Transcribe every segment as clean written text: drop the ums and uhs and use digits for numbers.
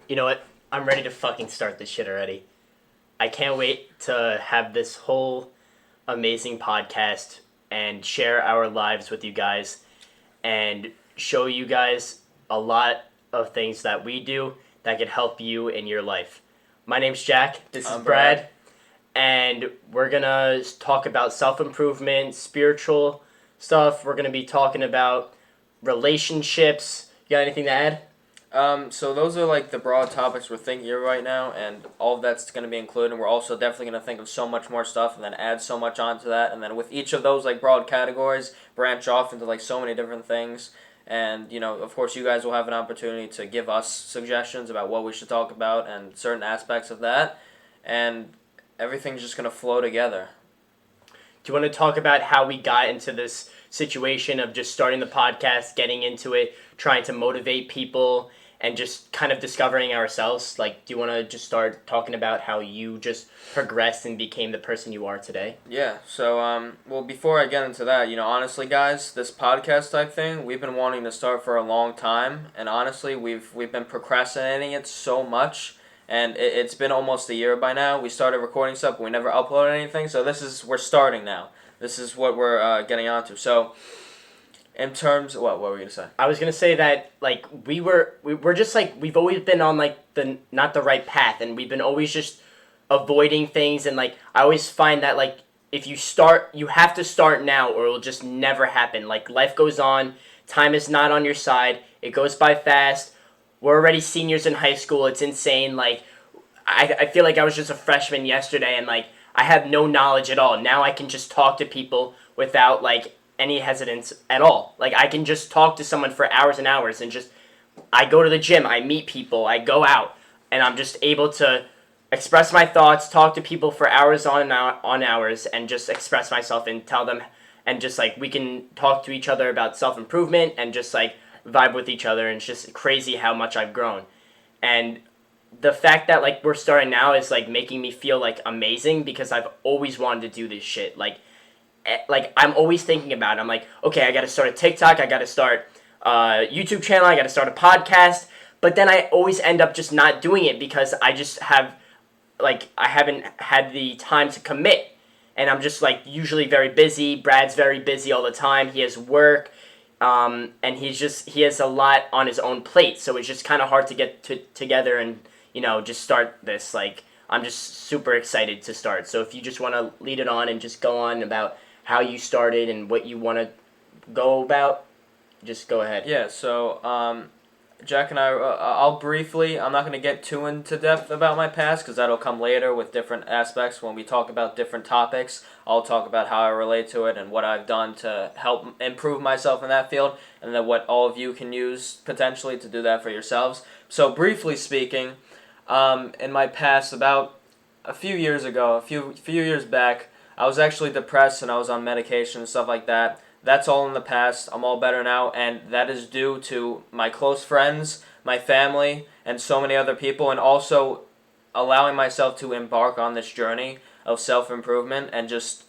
You know what? I'm ready to fucking start this shit already. I can't wait to have this whole amazing podcast and share our lives with you guys and show you guys a lot of things that we do that can help you in your life. My name's Jack. This is I'm Brad. And we're gonna talk about self improvement, spiritual stuff. We're gonna be talking about relationships. You got anything to add? So those are like the broad topics we're thinking of right now, and all of that's going to be included. And we're also definitely going to think of so much more stuff, and then add so much onto that, and then with each of those like broad categories, branch off into like so many different things. And of course, you guys will have an opportunity to give us suggestions about what we should talk about and certain aspects of that, and everything's just going to flow together. Do you want to talk about how we got into this situation of just starting the podcast, getting into it, trying to motivate people, and just kind of discovering ourselves? Like, do you want to just start talking about how you just progressed and became the person you are today? Yeah, so, well, before I get into that, honestly, guys, this podcast type thing, we've been wanting to start for a long time, and honestly, we've been procrastinating it so much, and it's been almost a year by now. We started recording stuff, but we never uploaded anything, so we're starting now. This is what we're getting onto. So, in terms, what were you gonna say? I was gonna say that like we're just like we've always been on like the not the right path, and we've been always just avoiding things, and like I always find that like if you start, you have to start now, or it'll just never happen. Like life goes on, time is not on your side. It goes by fast. We're already seniors in high school. It's insane. Like I feel like I was just a freshman yesterday, and like I have no knowledge at all. Now I can just talk to people without like any hesitance at all. Like I can just talk to someone for hours and hours, and just I go to the gym, I meet people, I go out, and I'm just able to express my thoughts, talk to people for hours on hours, and just express myself and tell them, and just like we can talk to each other about self improvement and just like vibe with each other, and it's just crazy how much I've grown. And the fact that like we're starting now is like making me feel like amazing, because I've always wanted to do this shit. Like I'm always thinking about it. I'm like, okay, I got to start a TikTok, I got to start a YouTube channel, I got to start a podcast. But then I always end up just not doing it because I just have like I haven't had the time to commit, and I'm just like usually very busy. Brad's very busy all the time. He has work, and he has a lot on his own plate. So it's just kind of hard to get together and just start this. Like I'm just super excited to start. So if you just want to lead it on and just go on about how you started and what you want to go about, just go ahead. Yeah, so, Jack and I'll briefly, I'm not going to get too into depth about my past, because that'll come later with different aspects. When we talk about different topics, I'll talk about how I relate to it and what I've done to help improve myself in that field, and then what all of you can use potentially to do that for yourselves. So briefly speaking, in my past, about a few years ago, a few years back, I was actually depressed and I was on medication and stuff like that. That's all in the past. I'm all better now, and that is due to my close friends, my family, and so many other people, and also allowing myself to embark on this journey of self-improvement and just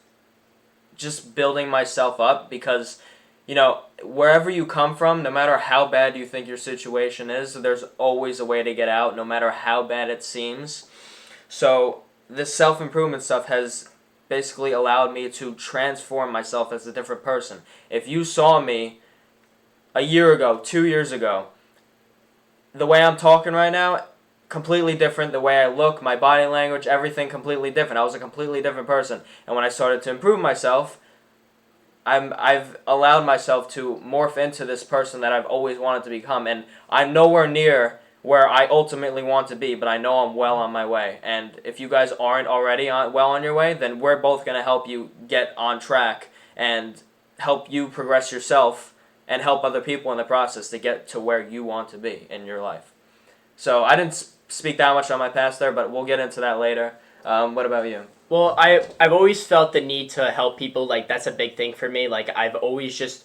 building myself up, because wherever you come from, no matter how bad you think your situation is, there's always a way to get out, no matter how bad it seems. So this self-improvement stuff has basically allowed me to transform myself as a different person. If you saw me a year ago, 2 years ago, the way I'm talking right now, completely different. The way I look, my body language, everything completely different. I was a completely different person. And when I started to improve myself, I've allowed myself to morph into this person that I've always wanted to become. And I'm nowhere near where I ultimately want to be, but I know I'm well on my way. And if you guys aren't already well on your way, then we're both going to help you get on track and help you progress yourself and help other people in the process to get to where you want to be in your life. So I didn't speak that much on my past there, but we'll get into that later. What about you? Well, I've always felt the need to help people. Like that's a big thing for me. Like I've always just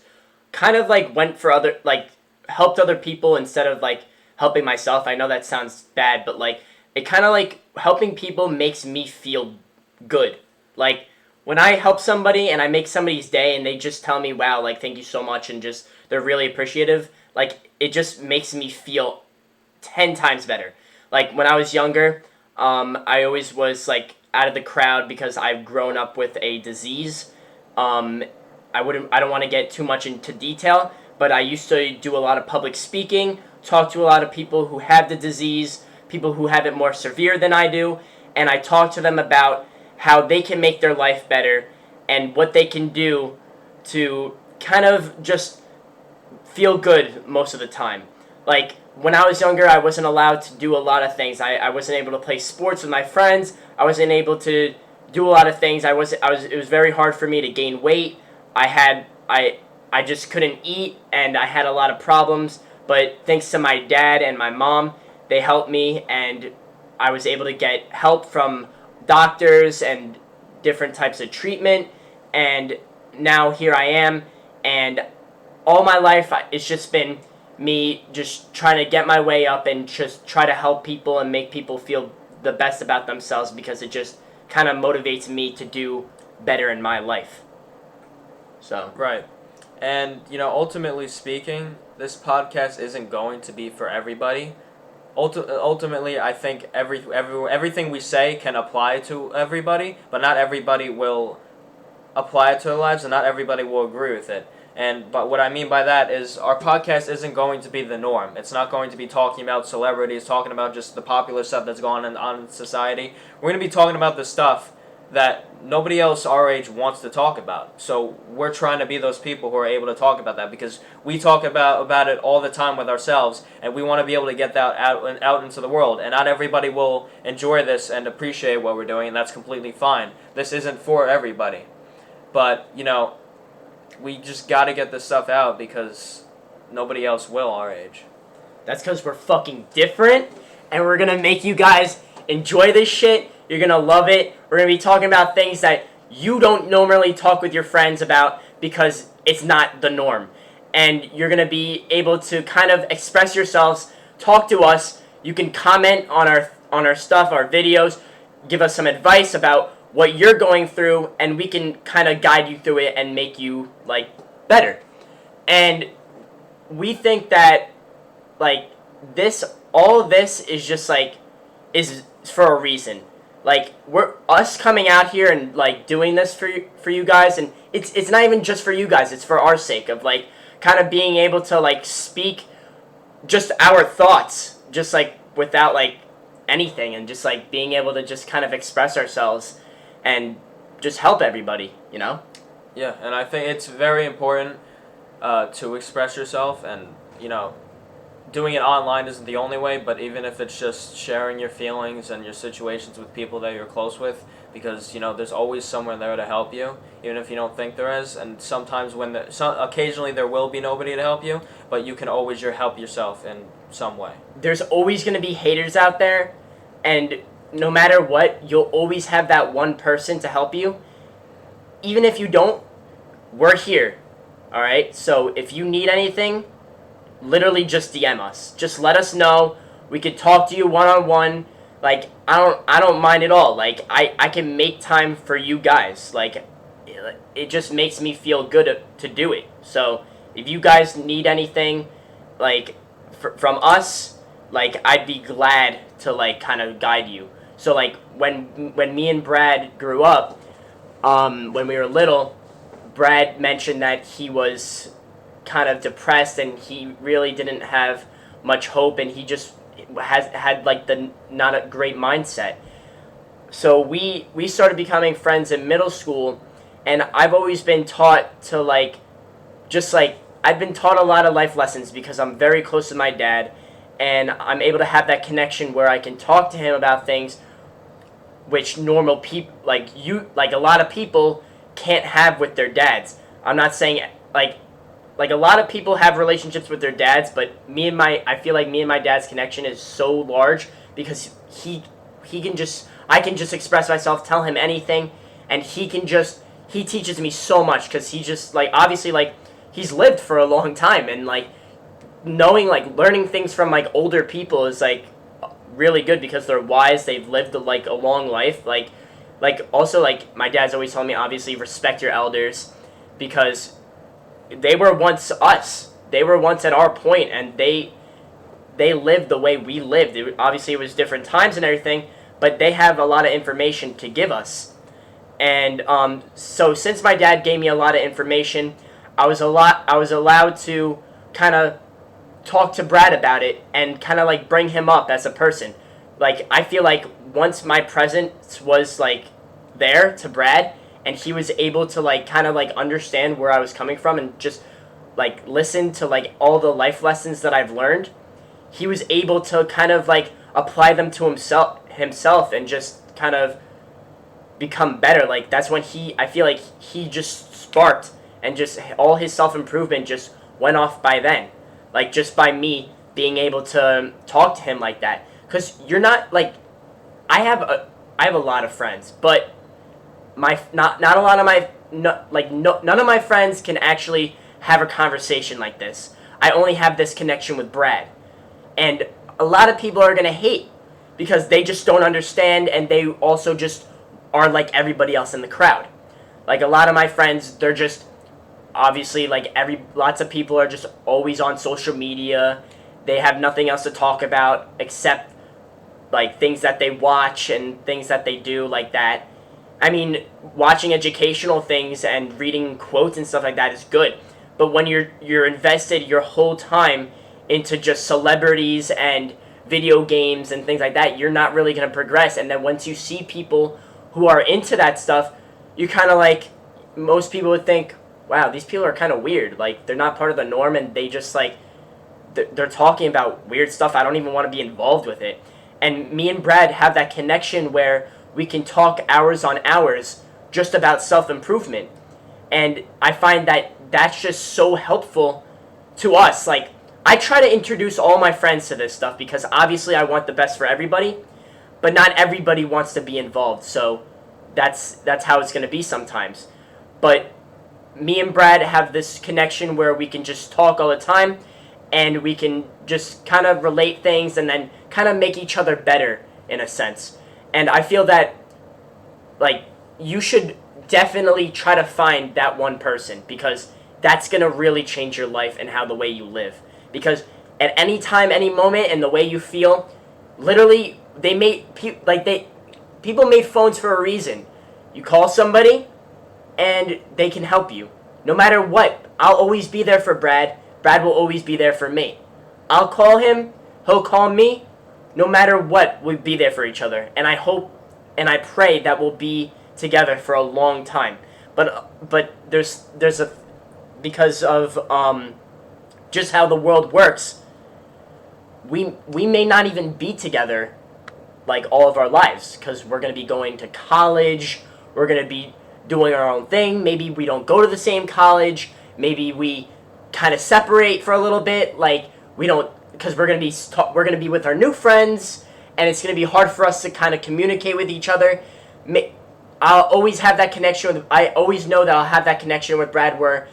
kind of like went for other, like helped other people instead of like helping myself. I know that sounds bad, but like it kind of like helping people makes me feel good. Like when I help somebody and I make somebody's day and they just tell me, wow, like thank you so much, and just they're really appreciative, like it just makes me feel 10 times better. Like when I was younger, I always was like out of the crowd because I've grown up with a disease. I don't want to get too much into detail, but I used to do a lot of public speaking, talk to a lot of people who have the disease, people who have it more severe than I do, and I talk to them about how they can make their life better and what they can do to kind of just feel good most of the time. Like when I was younger, I wasn't allowed to do a lot of things. I wasn't able to play sports with my friends. I wasn't able to do a lot of things. It was very hard for me to gain weight. I just couldn't eat and I had a lot of problems, but thanks to my dad and my mom, they helped me and I was able to get help from doctors and different types of treatment, and now here I am, and all my life it's just been me just trying to get my way up and just try to help people and make people feel the best about themselves because it just kind of motivates me to do better in my life. So Right. And, ultimately speaking, this podcast isn't going to be for everybody. Ultimately, I think everything we say can apply to everybody, but not everybody will apply it to their lives, and not everybody will agree with it. But what I mean by that is our podcast isn't going to be the norm. It's not going to be talking about celebrities, talking about just the popular stuff that's going on in society. We're going to be talking about the stuff that nobody else our age wants to talk about. So we're trying to be those people who are able to talk about that because we talk about it all the time with ourselves, and we want to be able to get that out into the world. And not everybody will enjoy this and appreciate what we're doing, and that's completely fine. This isn't for everybody. But, we just got to get this stuff out because nobody else will our age. that's because we're fucking different, and we're gonna make you guys enjoy this shit. You're gonna love it. We're gonna be talking about things that you don't normally talk with your friends about because it's not the norm. And you're gonna be able to kind of express yourselves, talk to us. You can comment on our stuff, our videos, give us some advice about what you're going through, and we can kind of guide you through it and make you like better. And we think that like all of this is just like is for a reason. Like we're us coming out here and like doing this for you guys, and it's not even just for you guys. It's for our sake of like kind of being able to like speak just our thoughts, just like without like anything, and just like being able to just kind of express ourselves and just help everybody, Yeah, and I think it's very important to express yourself, and doing it online isn't the only way, but even if it's just sharing your feelings and your situations with people that you're close with, because there's always someone there to help you, even if you don't think there is. And sometimes occasionally there will be nobody to help you, but you can always help yourself in some way. There's always going to be haters out there, and no matter what, you'll always have that one person to help you. Even if you don't, we're here. All right? So if you need anything, literally just DM us. Just let us know. We could talk to you one-on-one. Like I don't mind at all. Like I can make time for you guys. Like it just makes me feel good to do it. So if you guys need anything like from us, like I'd be glad to like kind of guide you. So like when me and Brad grew up, when we were little, Brad mentioned that he was kind of depressed and he really didn't have much hope, and he just had like the not a great mindset. So we started becoming friends in middle school, and I've always been taught to like just like I've been taught a lot of life lessons because I'm very close to my dad, and I'm able to have that connection where I can talk to him about things which normal people like a lot of people can't have with their dads. I'm not saying like a lot of people have relationships with their dads, but I feel like me and my dad's connection is so large because he I can just express myself, tell him anything, and he teaches me so much because he just like obviously like he's lived for a long time, and like learning things from like older people is like really good because they're wise, they've lived like a long life, like also like my dad's always telling me obviously respect your elders because they were once us. They were once at our point, and they they lived the way we lived. Obviously, it was different times and everything, but they have a lot of information to give us. And so since my dad gave me a lot of information, I was allowed to kind of talk to Brad about it and kind of like bring him up as a person. Like I feel like once my presence was like there to Brad and he was able to like kind of like understand where I was coming from and just like listen to like all the life lessons that I've learned, he was able to kind of like apply them to himself and just kind of become better. Like that's when I feel like he just sparked and just all his self-improvement just went off by then. Like just by me being able to talk to him like that. Cuz you're not like I have a lot of friends, but not a lot of my none of my friends can actually have a conversation like this. I only have this connection with Brad. And a lot of people are going to hate because they just don't understand and they also just are like everybody else in the crowd. Like a lot of my friends, they're just obviously like lots of people are just always on social media. They have nothing else to talk about except like things that they watch and things that they do like that. I mean, watching educational things and reading quotes and stuff like that is good. But when you're invested your whole time into just celebrities and video games and things like that, you're not really going to progress. And then once you see people who are into that stuff, you kind of like, most people would think, wow, these people are kind of weird. Like, they're not part of the norm and they just like, they're talking about weird stuff. I don't even want to be involved with it. And me and Brad have that connection where we can talk hours on hours just about self-improvement. And I find that that's just so helpful to us. Like, I try to introduce all my friends to this stuff because obviously I want the best for everybody, but not everybody wants to be involved. So that's how it's going to be sometimes. But me and Brad have this connection where we can just talk all the time and we can just kind of relate things and then kind of make each other better in a sense. And I feel that like you should definitely try to find that one person because that's going to really change your life and how the way you live. Because at any time, any moment, and the way you feel, literally, people made phones for a reason. You call somebody, and they can help you. No matter what, I'll always be there for Brad. Brad will always be there for me. I'll call him, he'll call me. No matter what, we'll be there for each other. And I hope and I pray that we'll be together for a long time. But there's a because of just how the world works, we may not even be together like all of our lives because we're going to be going to college, we're going to be doing our own thing. Maybe we don't go to the same college, maybe we kind of separate for a little bit, like we don't, because we're going to be with our new friends and it's going to be hard for us to kind of communicate with each other. I'll always have that connection I always know that I'll have that connection with Brad where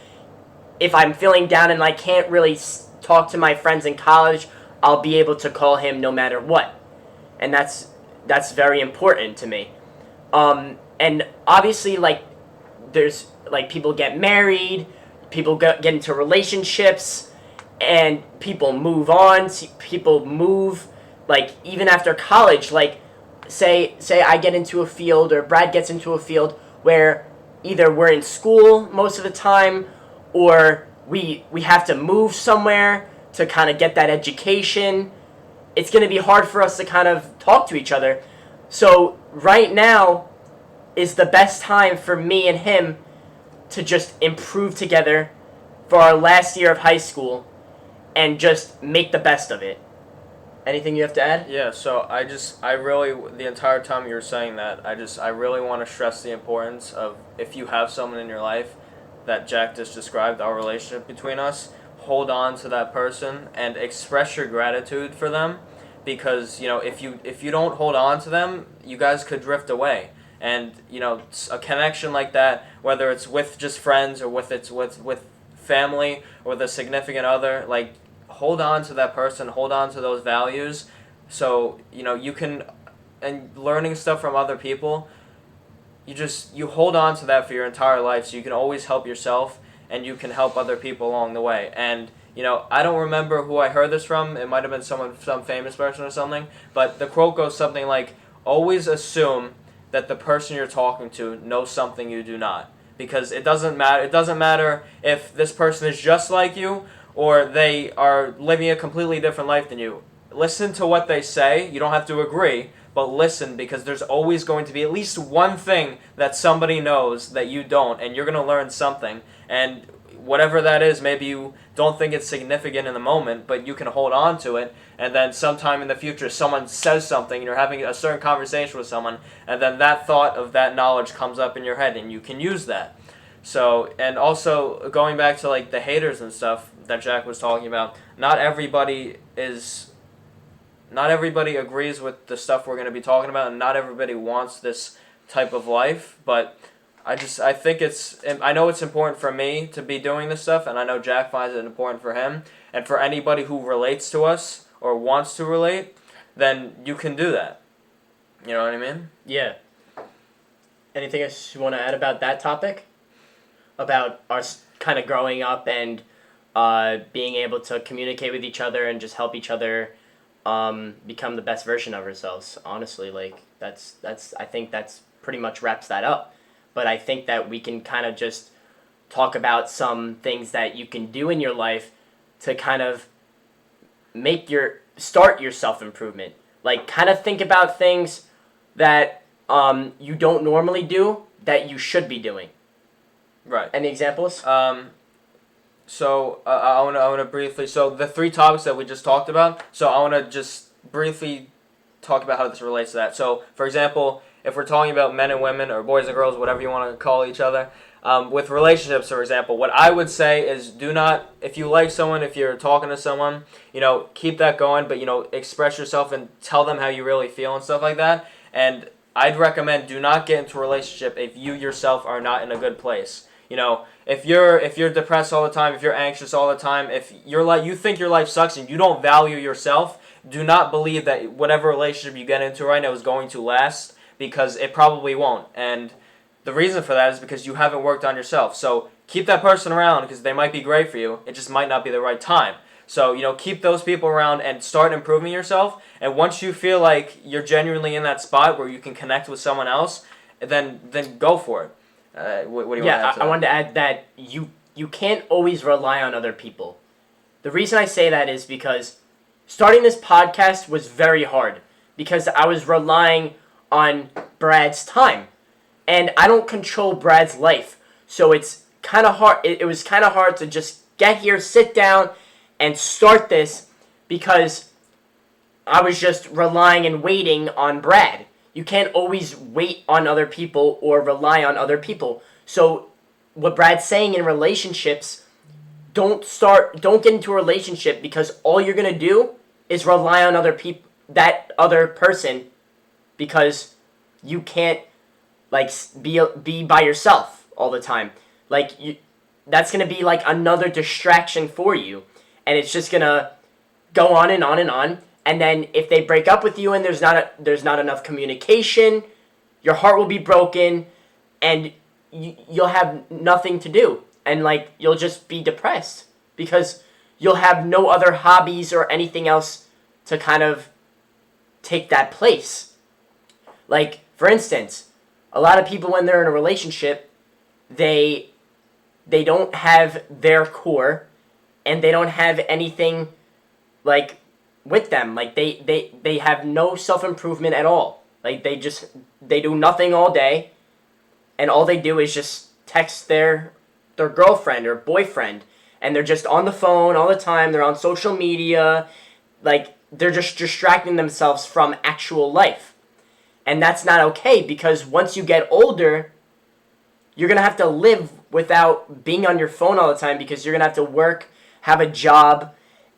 if I'm feeling down and I can't really talk to my friends in college, I'll be able to call him no matter what. And that's very important to me. And obviously, like, there's, like, people get married, people get into relationships, and people move on, people move, like, even after college, like, say I get into a field, or Brad gets into a field where either we're in school most of the time, or we have to move somewhere to kind of get that education. It's going to be hard for us to kind of talk to each other. So right now is the best time for me and him to just improve together for our last year of high school and just make the best of it. Anything you have to add? Yeah, so I really, the entire time you were saying that, I really want to stress the importance of if you have someone in your life that Jack just described, our relationship between us, hold on to that person and express your gratitude for them, because if you don't hold on to them, you guys could drift away. And a connection like that, whether it's with just friends or with family or with a significant other, like, hold on to that person, hold on to those values, so you can, and learning stuff from other people, you hold on to that for your entire life, so you can always help yourself and you can help other people along the way. And I don't remember who I heard this from. It might have been some famous person or something. But the quote goes something like, "Always assume that the person you're talking to knows something you do not." Because it doesn't matter. It doesn't matter if this person is just like you or they are living a completely different life than you. Listen to what they say. You don't have to agree, but listen, because there's always going to be at least one thing that somebody knows that you don't, and you're going to learn something. And whatever that is, maybe you don't think it's significant in the moment, but you can hold on to it, and then sometime in the future someone says something, and you're having a certain conversation with someone, and then that thought of that knowledge comes up in your head, and you can use that. So, and also going back to like the haters and stuff that Jack was talking about, not everybody agrees with the stuff we're going to be talking about, and not everybody wants this type of life, but I think I know it's important for me to be doing this stuff, and I know Jack finds it important for him, and for anybody who relates to us or wants to relate, then you can do that. You know what I mean? Yeah. Anything else you want to add about that topic? About us kind of growing up and being able to communicate with each other and just help each other become the best version of ourselves. Honestly, like that's I think that's pretty much wraps that up. But I think that we can kind of just talk about some things that you can do in your life to kind of start your self-improvement. Like kind of think about things that you don't normally do that you should be doing. Right. Any examples? So I wanna briefly. So the three topics that we just talked about. So I wanna just briefly talk about how this relates to that. So for example, if we're talking about men and women or boys and girls, whatever you want to call each other, with relationships, for example, what I would say is do not, if you like someone, if you're talking to someone, keep that going, but express yourself and tell them how you really feel and stuff like that. And I'd recommend do not get into a relationship if you yourself are not in a good place. If you're depressed all the time, if you're anxious all the time, if you think your life sucks and you don't value yourself, do not believe that whatever relationship you get into right now is going to last, because it probably won't. And the reason for that is because you haven't worked on yourself. So keep that person around because they might be great for you. It just might not be the right time. So, keep those people around and start improving yourself. And once you feel like you're genuinely in that spot where you can connect with someone else, then go for it. What do you want to add to that? I wanted to add that you can't always rely on other people. The reason I say that is because starting this podcast was very hard because I was relying on Brad's time. And I don't control Brad's life. So it's kind of hard. It was kind of hard to just get here, sit down, and start this because I was just relying and waiting on Brad. You can't always wait on other people or rely on other people. So what Brad's saying in relationships, don't get into a relationship because all you're going to do is rely on other people, that other person, because you can't be by yourself all the time. That's gonna be like another distraction for you, and it's just gonna go on and on and on. And then if they break up with you and there's not enough communication, your heart will be broken, and you'll have nothing to do, and you'll just be depressed because you'll have no other hobbies or anything else to kind of take that place. For instance, a lot of people when they're in a relationship, they don't have their core, and they don't have anything with them. They have no self-improvement at all. They do nothing all day, and all they do is just text their girlfriend or boyfriend, and they're just on the phone all the time. They're on social media, they're just distracting themselves from actual life. And that's not okay, because once you get older, you're going to have to live without being on your phone all the time, because you're going to have to work, have a job,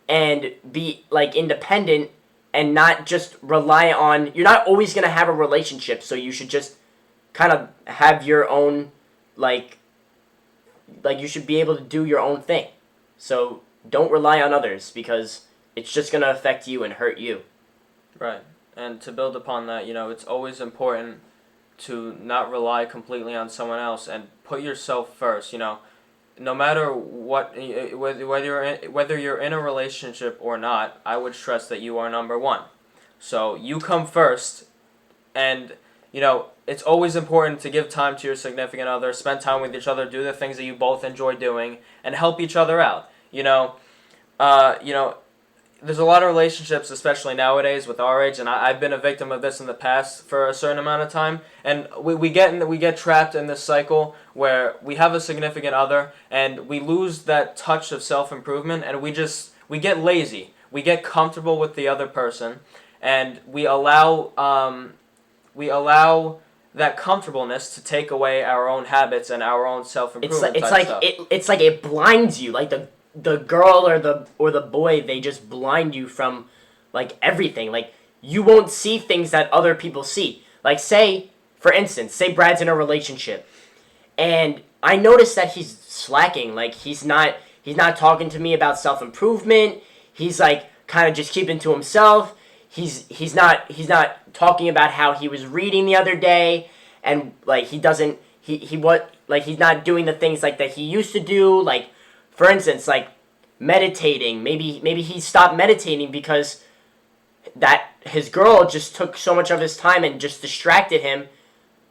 and be independent, and not just rely on, you're not always going to have a relationship, so you should just kind of have your own, you should be able to do your own thing. So don't rely on others, because it's just going to affect you and hurt you. Right. And to build upon that, it's always important to not rely completely on someone else and put yourself first. no matter what, whether you're in a relationship or not, I would stress that you are number one. So you come first, and it's always important to give time to your significant other, spend time with each other, do the things that you both enjoy doing, and help each other out. Uh, you know, there's a lot of relationships, especially nowadays with our age, and I've been a victim of this in the past for a certain amount of time. And we get trapped in this cycle where we have a significant other, and we lose that touch of self improvement, and we get lazy, we get comfortable with the other person, and we allow that comfortableness to take away our own habits and our own self improvement. It's like it blinds you, like the girl or the boy, they just blind you from like everything. Like you won't see things that other people see. Like say, for instance, say Brad's in a relationship and I notice that he's slacking. Like he's not talking to me about self-improvement. He's like kind of just keeping to himself. He's not talking about how he was reading the other day, and like he's not doing the things like that he used to do. Like for instance, like meditating. Maybe he stopped meditating because that his girl just took so much of his time and just distracted him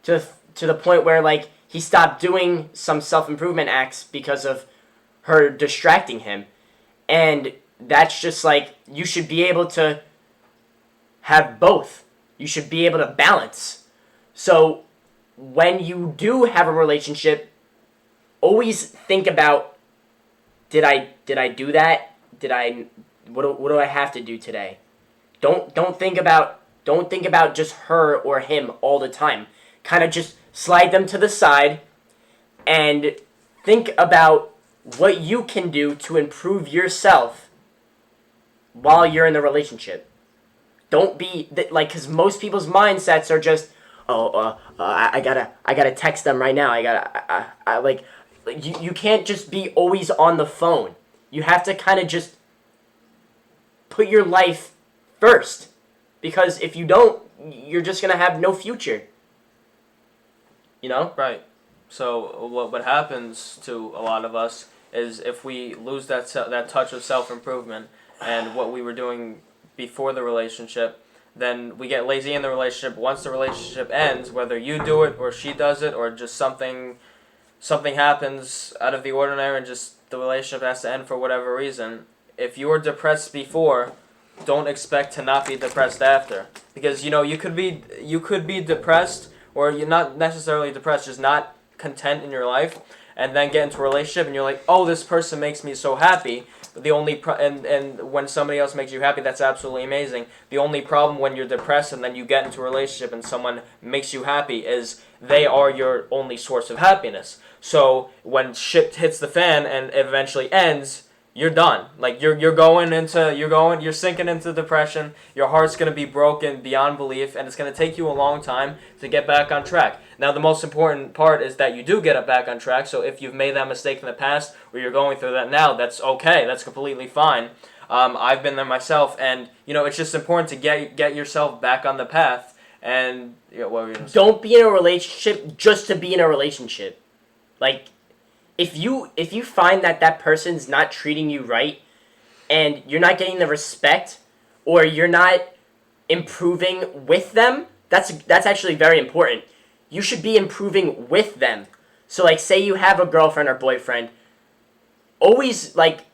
to the point where like he stopped doing some self-improvement acts because of her distracting him. And that's just like, you should be able to have both. You should be able to balance. So when you do have a relationship, always think about, did I do that? What do I have to do today? Don't think about just her or him all the time. Kind of just slide them to the side and think about what you can do to improve yourself while you're in the relationship. Don't be like, because most people's mindsets are just, I gotta text them right now. You can't just be always on the phone. You have to kind of just put your life first, because if you don't, you're just gonna have no future. Right. So what happens to a lot of us is, if we lose that touch of self-improvement and what we were doing before the relationship, then we get lazy in the relationship. Once the relationship ends, whether you do it or she does it, or just something happens out of the ordinary and just the relationship has to end for whatever reason, if you were depressed before, don't expect to not be depressed after. Because you could be depressed, or you're not necessarily depressed, just not content in your life, and then get into a relationship and you're like, oh, this person makes me so happy. And when somebody else makes you happy, that's absolutely amazing. The only problem when you're depressed and then you get into a relationship and someone makes you happy is they are your only source of happiness. So when shit hits the fan and eventually ends, you're done. Like you're sinking into depression. Your heart's gonna be broken beyond belief, and it's gonna take you a long time to get back on track. Now, the most important part is that you do get it back on track. So if you've made that mistake in the past, or you're going through that now, that's okay. That's completely fine. I've been there myself, and it's just important to get yourself back on the path. And what were you gonna say? Don't be in a relationship just to be in a relationship. Like, if you find that person's not treating you right, and you're not getting the respect, or you're not improving with them, that's actually very important. You should be improving with them. So like, say you have a girlfriend or boyfriend, always like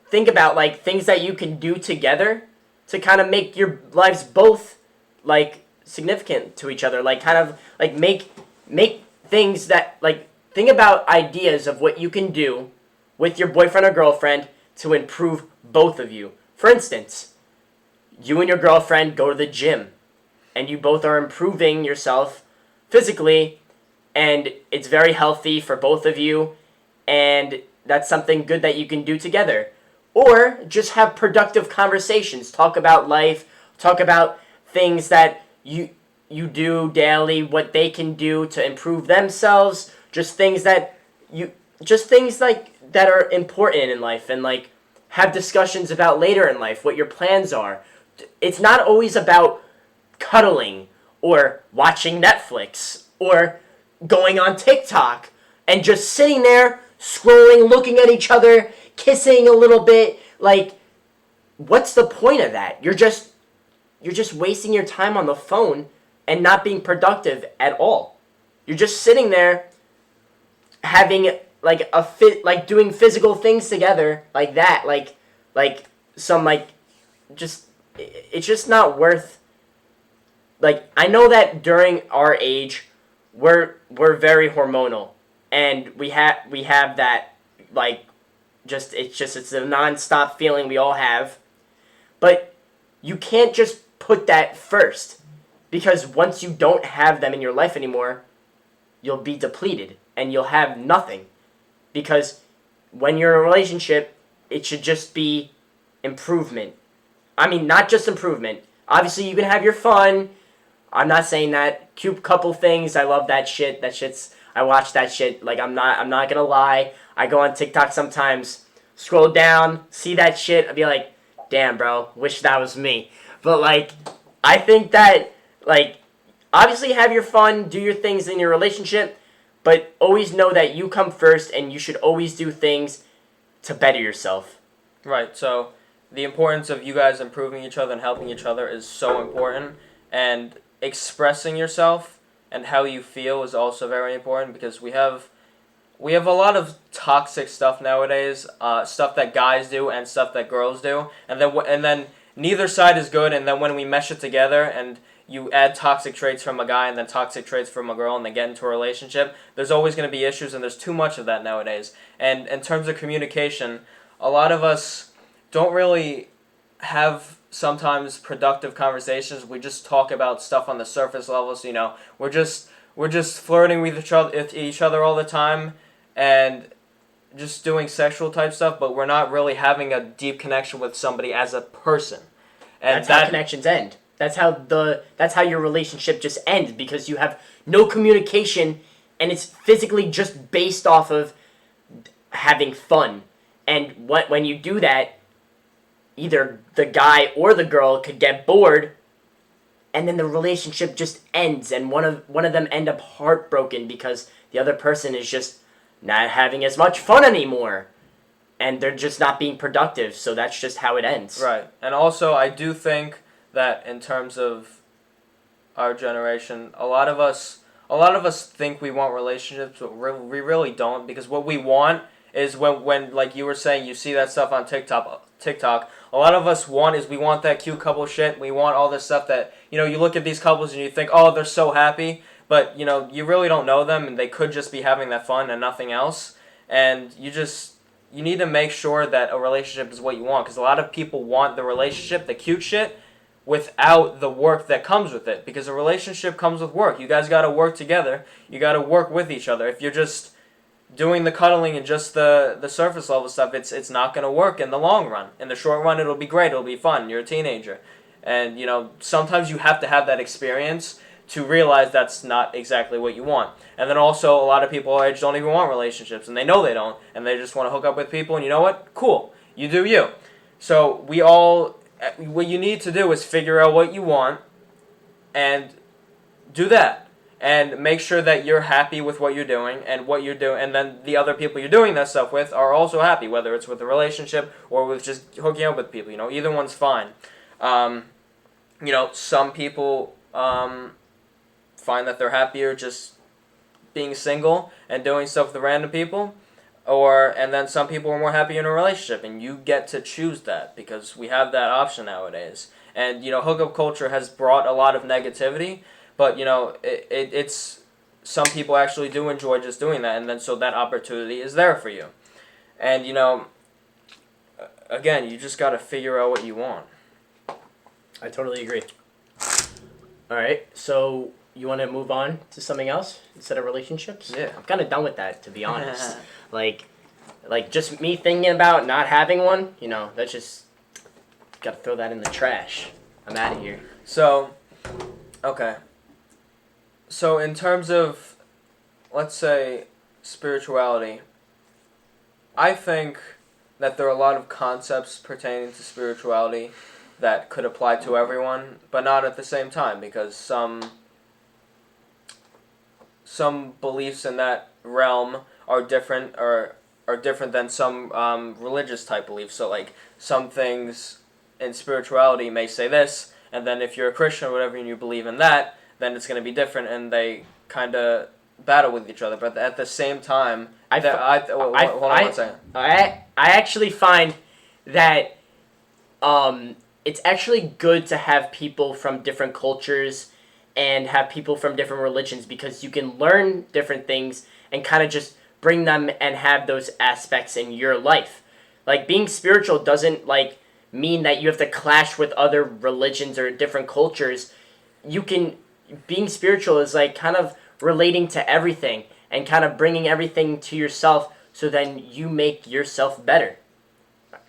think about like things that you can do together to kind of make your lives both like significant to each other. Like kind of like make things that like, think about ideas of what you can do with your boyfriend or girlfriend to improve both of you. For instance, you and your girlfriend go to the gym, and you both are improving yourself physically, and it's very healthy for both of you, and that's something good that you can do together. Or just have productive conversations. Talk about life. Talk about things that you do daily, what they can do to improve themselves. Just things like that are important in life, and like have discussions about later in life, what your plans are. It's not always about cuddling or watching Netflix or going on TikTok and just sitting there scrolling, looking at each other, kissing a little bit. Like, what's the point of that? You're just wasting your time on the phone and not being productive at all. You're just sitting there having like doing physical things together like that, like some like just it's just not worth. Like, I know that during our age, we're very hormonal, and we have that, like, it's a nonstop feeling we all have, but you can't just put that first, because once you don't have them in your life anymore, you'll be depleted and you'll have nothing, because when you're in a relationship, it should just be improvement. I mean, not just improvement. Obviously, you can have your fun. I'm not saying that. Cute couple things, I love that shit. I watch that shit. Like, I'm not gonna lie. I go on TikTok sometimes, scroll down, see that shit, I'd be like, damn, bro, wish that was me. But, like, I think that, like, obviously have your fun, do your things in your relationship, but always know that you come first, and you should always do things to better yourself. Right. So the importance of you guys improving each other and helping each other is so important, and expressing yourself and how you feel is also very important, because we have a lot of toxic stuff nowadays, stuff that guys do and stuff that girls do, and then neither side is good, and then when we mesh it together and you add toxic traits from a guy and then toxic traits from a girl and they get into a relationship, there's always going to be issues, and there's too much of that nowadays. And in terms of communication, a lot of us don't really have sometimes productive conversations. We just talk about stuff on the surface level. So, we're just flirting with each other all the time, and just doing sexual type stuff, but we're not really having a deep connection with somebody as a person. And that's how connections end. That's how your relationship just ends, because you have no communication, and it's physically just based off of having fun. And when you do that, either the guy or the girl could get bored, and then the relationship just ends, and one of them end up heartbroken because the other person is just not having as much fun anymore, and they're just not being productive. So that's just how it ends. Right. And also, I do think that in terms of our generation, a lot of us think we want relationships, but we really don't, because what we want is when like you were saying, you see that stuff on TikTok. A lot of us we want that cute couple shit. We want all this stuff that, you look at these couples and you think, oh, they're so happy, but you really don't know them, and they could just be having that fun and nothing else. And you need to make sure that a relationship is what you want, because a lot of people want the relationship, the cute shit, without the work that comes with it, because a relationship comes with work. You guys got to work together. You got to work with each other. If you're just doing the cuddling and just the surface level stuff, it's not going to work in the long run. In the short run, it'll be great. It'll be fun. You're a teenager. And, sometimes you have to have that experience to realize that's not exactly what you want. And then also, a lot of people our age don't even want relationships, and they know they don't, and they just want to hook up with people, and you know what? Cool. You do you. So what you need to do is figure out what you want and do that. And make sure that you're happy with what you're doing and what you're doing, and then the other people you're doing that stuff with are also happy, whether it's with a relationship or with just hooking up with people. Either one's fine. Some people find that they're happier just being single and doing stuff with random people, and then some people are more happy in a relationship, and you get to choose that, because we have that option nowadays. And hookup culture has brought a lot of negativity. But, it's some people actually do enjoy just doing that, and then so that opportunity is there for you. And, again, you just got to figure out what you want. I totally agree. All right, so you want to move on to something else instead of relationships? Yeah. I'm kind of done with that, to be honest. like just me thinking about not having one, that's just, got to throw that in the trash. I'm out of here. So, okay. So in terms of, let's say, spirituality, I think that there are a lot of concepts pertaining to spirituality that could apply to everyone, but not at the same time, because some beliefs in that realm are different, or are different than some religious type beliefs. So like some things in spirituality may say this, and then if you're a Christian or whatever and you believe in that, then it's going to be different, and they kind of battle with each other. But at the same time, hold on one second. I actually find that it's actually good to have people from different cultures and have people from different religions, because you can learn different things and kind of just bring them and have those aspects in your life. Like, being spiritual doesn't like mean that you have to clash with other religions or different cultures. Being spiritual is like kind of relating to everything and kind of bringing everything to yourself, so then you make yourself better.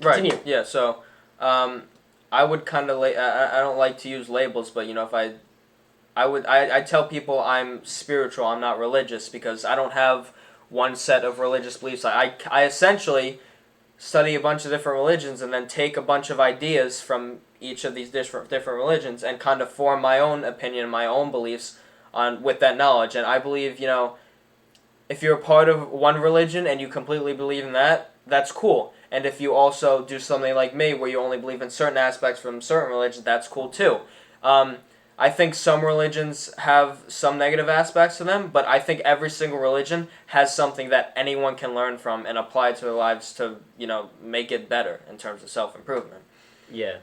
Continue. Right. Yeah. So, I would kind of I don't like to use labels, but you know, if I tell people I'm spiritual, I'm not religious, because I don't have one set of religious beliefs. I essentially study a bunch of different religions and then take a bunch of ideas from each of these different religions and kind of form my own opinion, my own beliefs on with that knowledge. And I believe, you know, if you're a part of one religion and you completely believe in that, that's cool. And if you also do something like me, where you only believe in certain aspects from certain religions, that's cool too. I think some religions have some negative aspects to them, but I think every single religion has something that anyone can learn from and apply to their lives to, you know, make it better in terms of self-improvement. Yeah.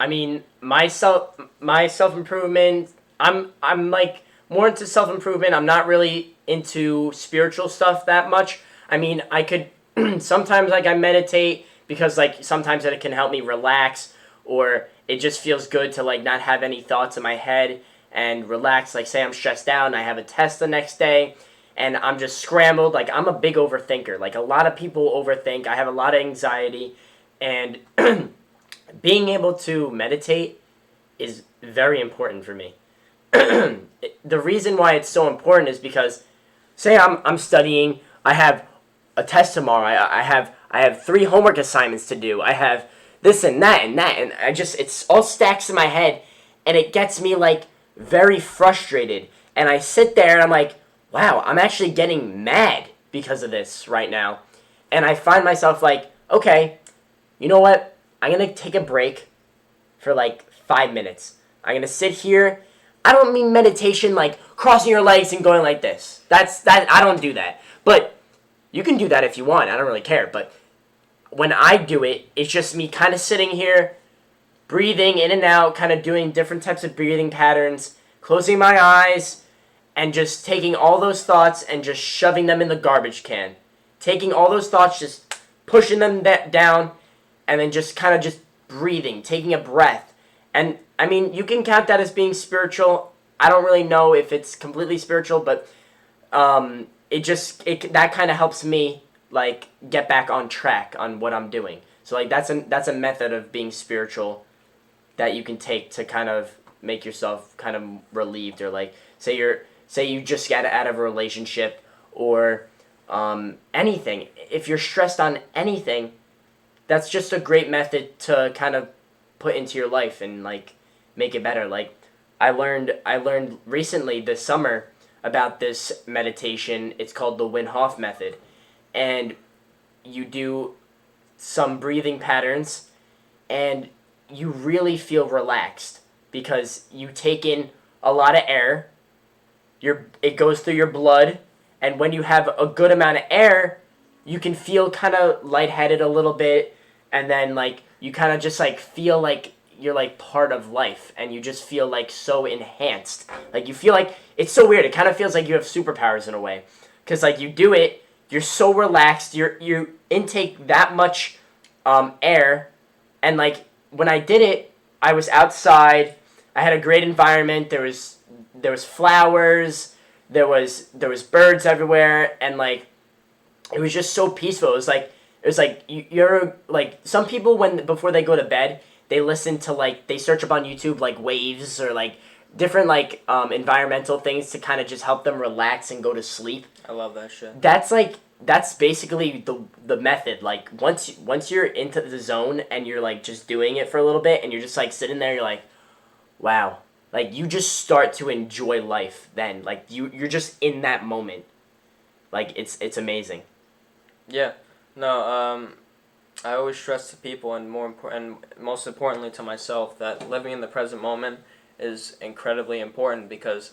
I mean, my self-improvement, I'm like more into self-improvement. I'm not really into spiritual stuff that much. I mean, I could sometimes like I meditate because like sometimes it can help me relax, or it just feels good to like not have any thoughts in my head and relax. Like, say I'm stressed out and I have a test the next day and I'm just scrambled. Like, I'm a big overthinker. Like, a lot of people overthink. I have a lot of anxiety, and being able to meditate is very important for me. The reason why it's so important is because, say I'm studying, I have a test tomorrow, I have 3 homework assignments to do, I have this and that, and it's all stacks in my head, and it gets me like very frustrated, and I sit there and I'm like, wow, I'm actually getting mad because of this right now, and I find myself like, okay, you know what, I'm gonna take a break for like 5 minutes. I'm gonna sit here. I don't mean meditation like crossing your legs and going like this. I don't do that. But you can do that if you want. I don't really care. But when I do it, it's just me kind of sitting here, breathing in and out, kind of doing different types of breathing patterns, closing my eyes, and just taking all those thoughts and just shoving them in the garbage can. Taking all those thoughts, just pushing them down, and then just kind of just breathing, taking a breath. And I mean, you can count that as being spiritual. I don't really know if it's completely spiritual, but that kind of helps me like get back on track on what I'm doing. So like that's a method of being spiritual that you can take to kind of make yourself kind of relieved, or like say you just got out of a relationship, or anything. If you're stressed on anything, that's just a great method to kind of put into your life and like make it better. Like I learned recently this summer about this meditation. It's called the Wim Hof method, and you do some breathing patterns and you really feel relaxed because you take in a lot of air. It goes through your blood, and when you have a good amount of air, you can feel kind of lightheaded a little bit, and then like you kind of just like feel like you're like part of life, and you just feel like so enhanced. Like you feel like it's so weird. It kind of feels like you have superpowers in a way, because like you do it, you're so relaxed. You intake that much air, and like when I did it, I was outside. I had a great environment. There was flowers. There was birds everywhere, and like it was just so peaceful. It was like you're like some people before they go to bed, they listen to like they search up on YouTube like waves or like different like environmental things to kind of just help them relax and go to sleep. I love that shit. That's basically the method. Like once you're into the zone and you're like just doing it for a little bit and you're just like sitting there, you're like, wow. Like you just start to enjoy life then. Like you're just in that moment. Like it's amazing. Yeah. No. I always stress to people, and most importantly to myself, that living in the present moment is incredibly important because,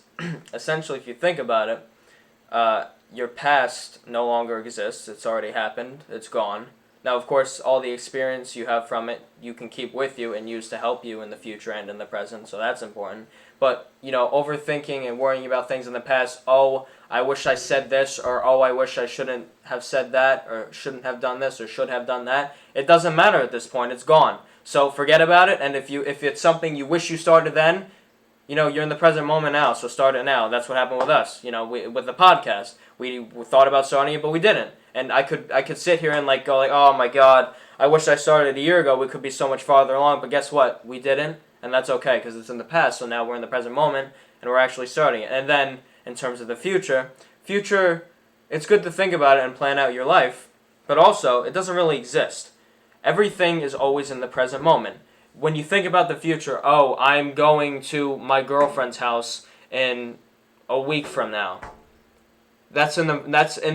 essentially, if you think about it, your past no longer exists. It's already happened. It's gone. Now, of course, all the experience you have from it, you can keep with you and use to help you in the future and in the present. So that's important. But overthinking and worrying about things in the past. Oh, I wish I said this, or oh, I wish I shouldn't have said that, or shouldn't have done this, or should have done that. It doesn't matter at this point. It's gone. So forget about it. And if it's something you wish you started then, you're in the present moment now, so start it now. That's what happened with us. With the podcast, we thought about starting it, but we didn't. And I could sit here and go oh my God, I wish I started a year ago. We could be so much farther along. But guess what? We didn't, and that's okay because it's in the past. So now we're in the present moment, and we're actually starting it. And then in terms of the future, it's good to think about it and plan out your life, but also it doesn't really exist. Everything is always in the present moment. When you think about the future, oh, I'm going to my girlfriend's house in a week from now. That's in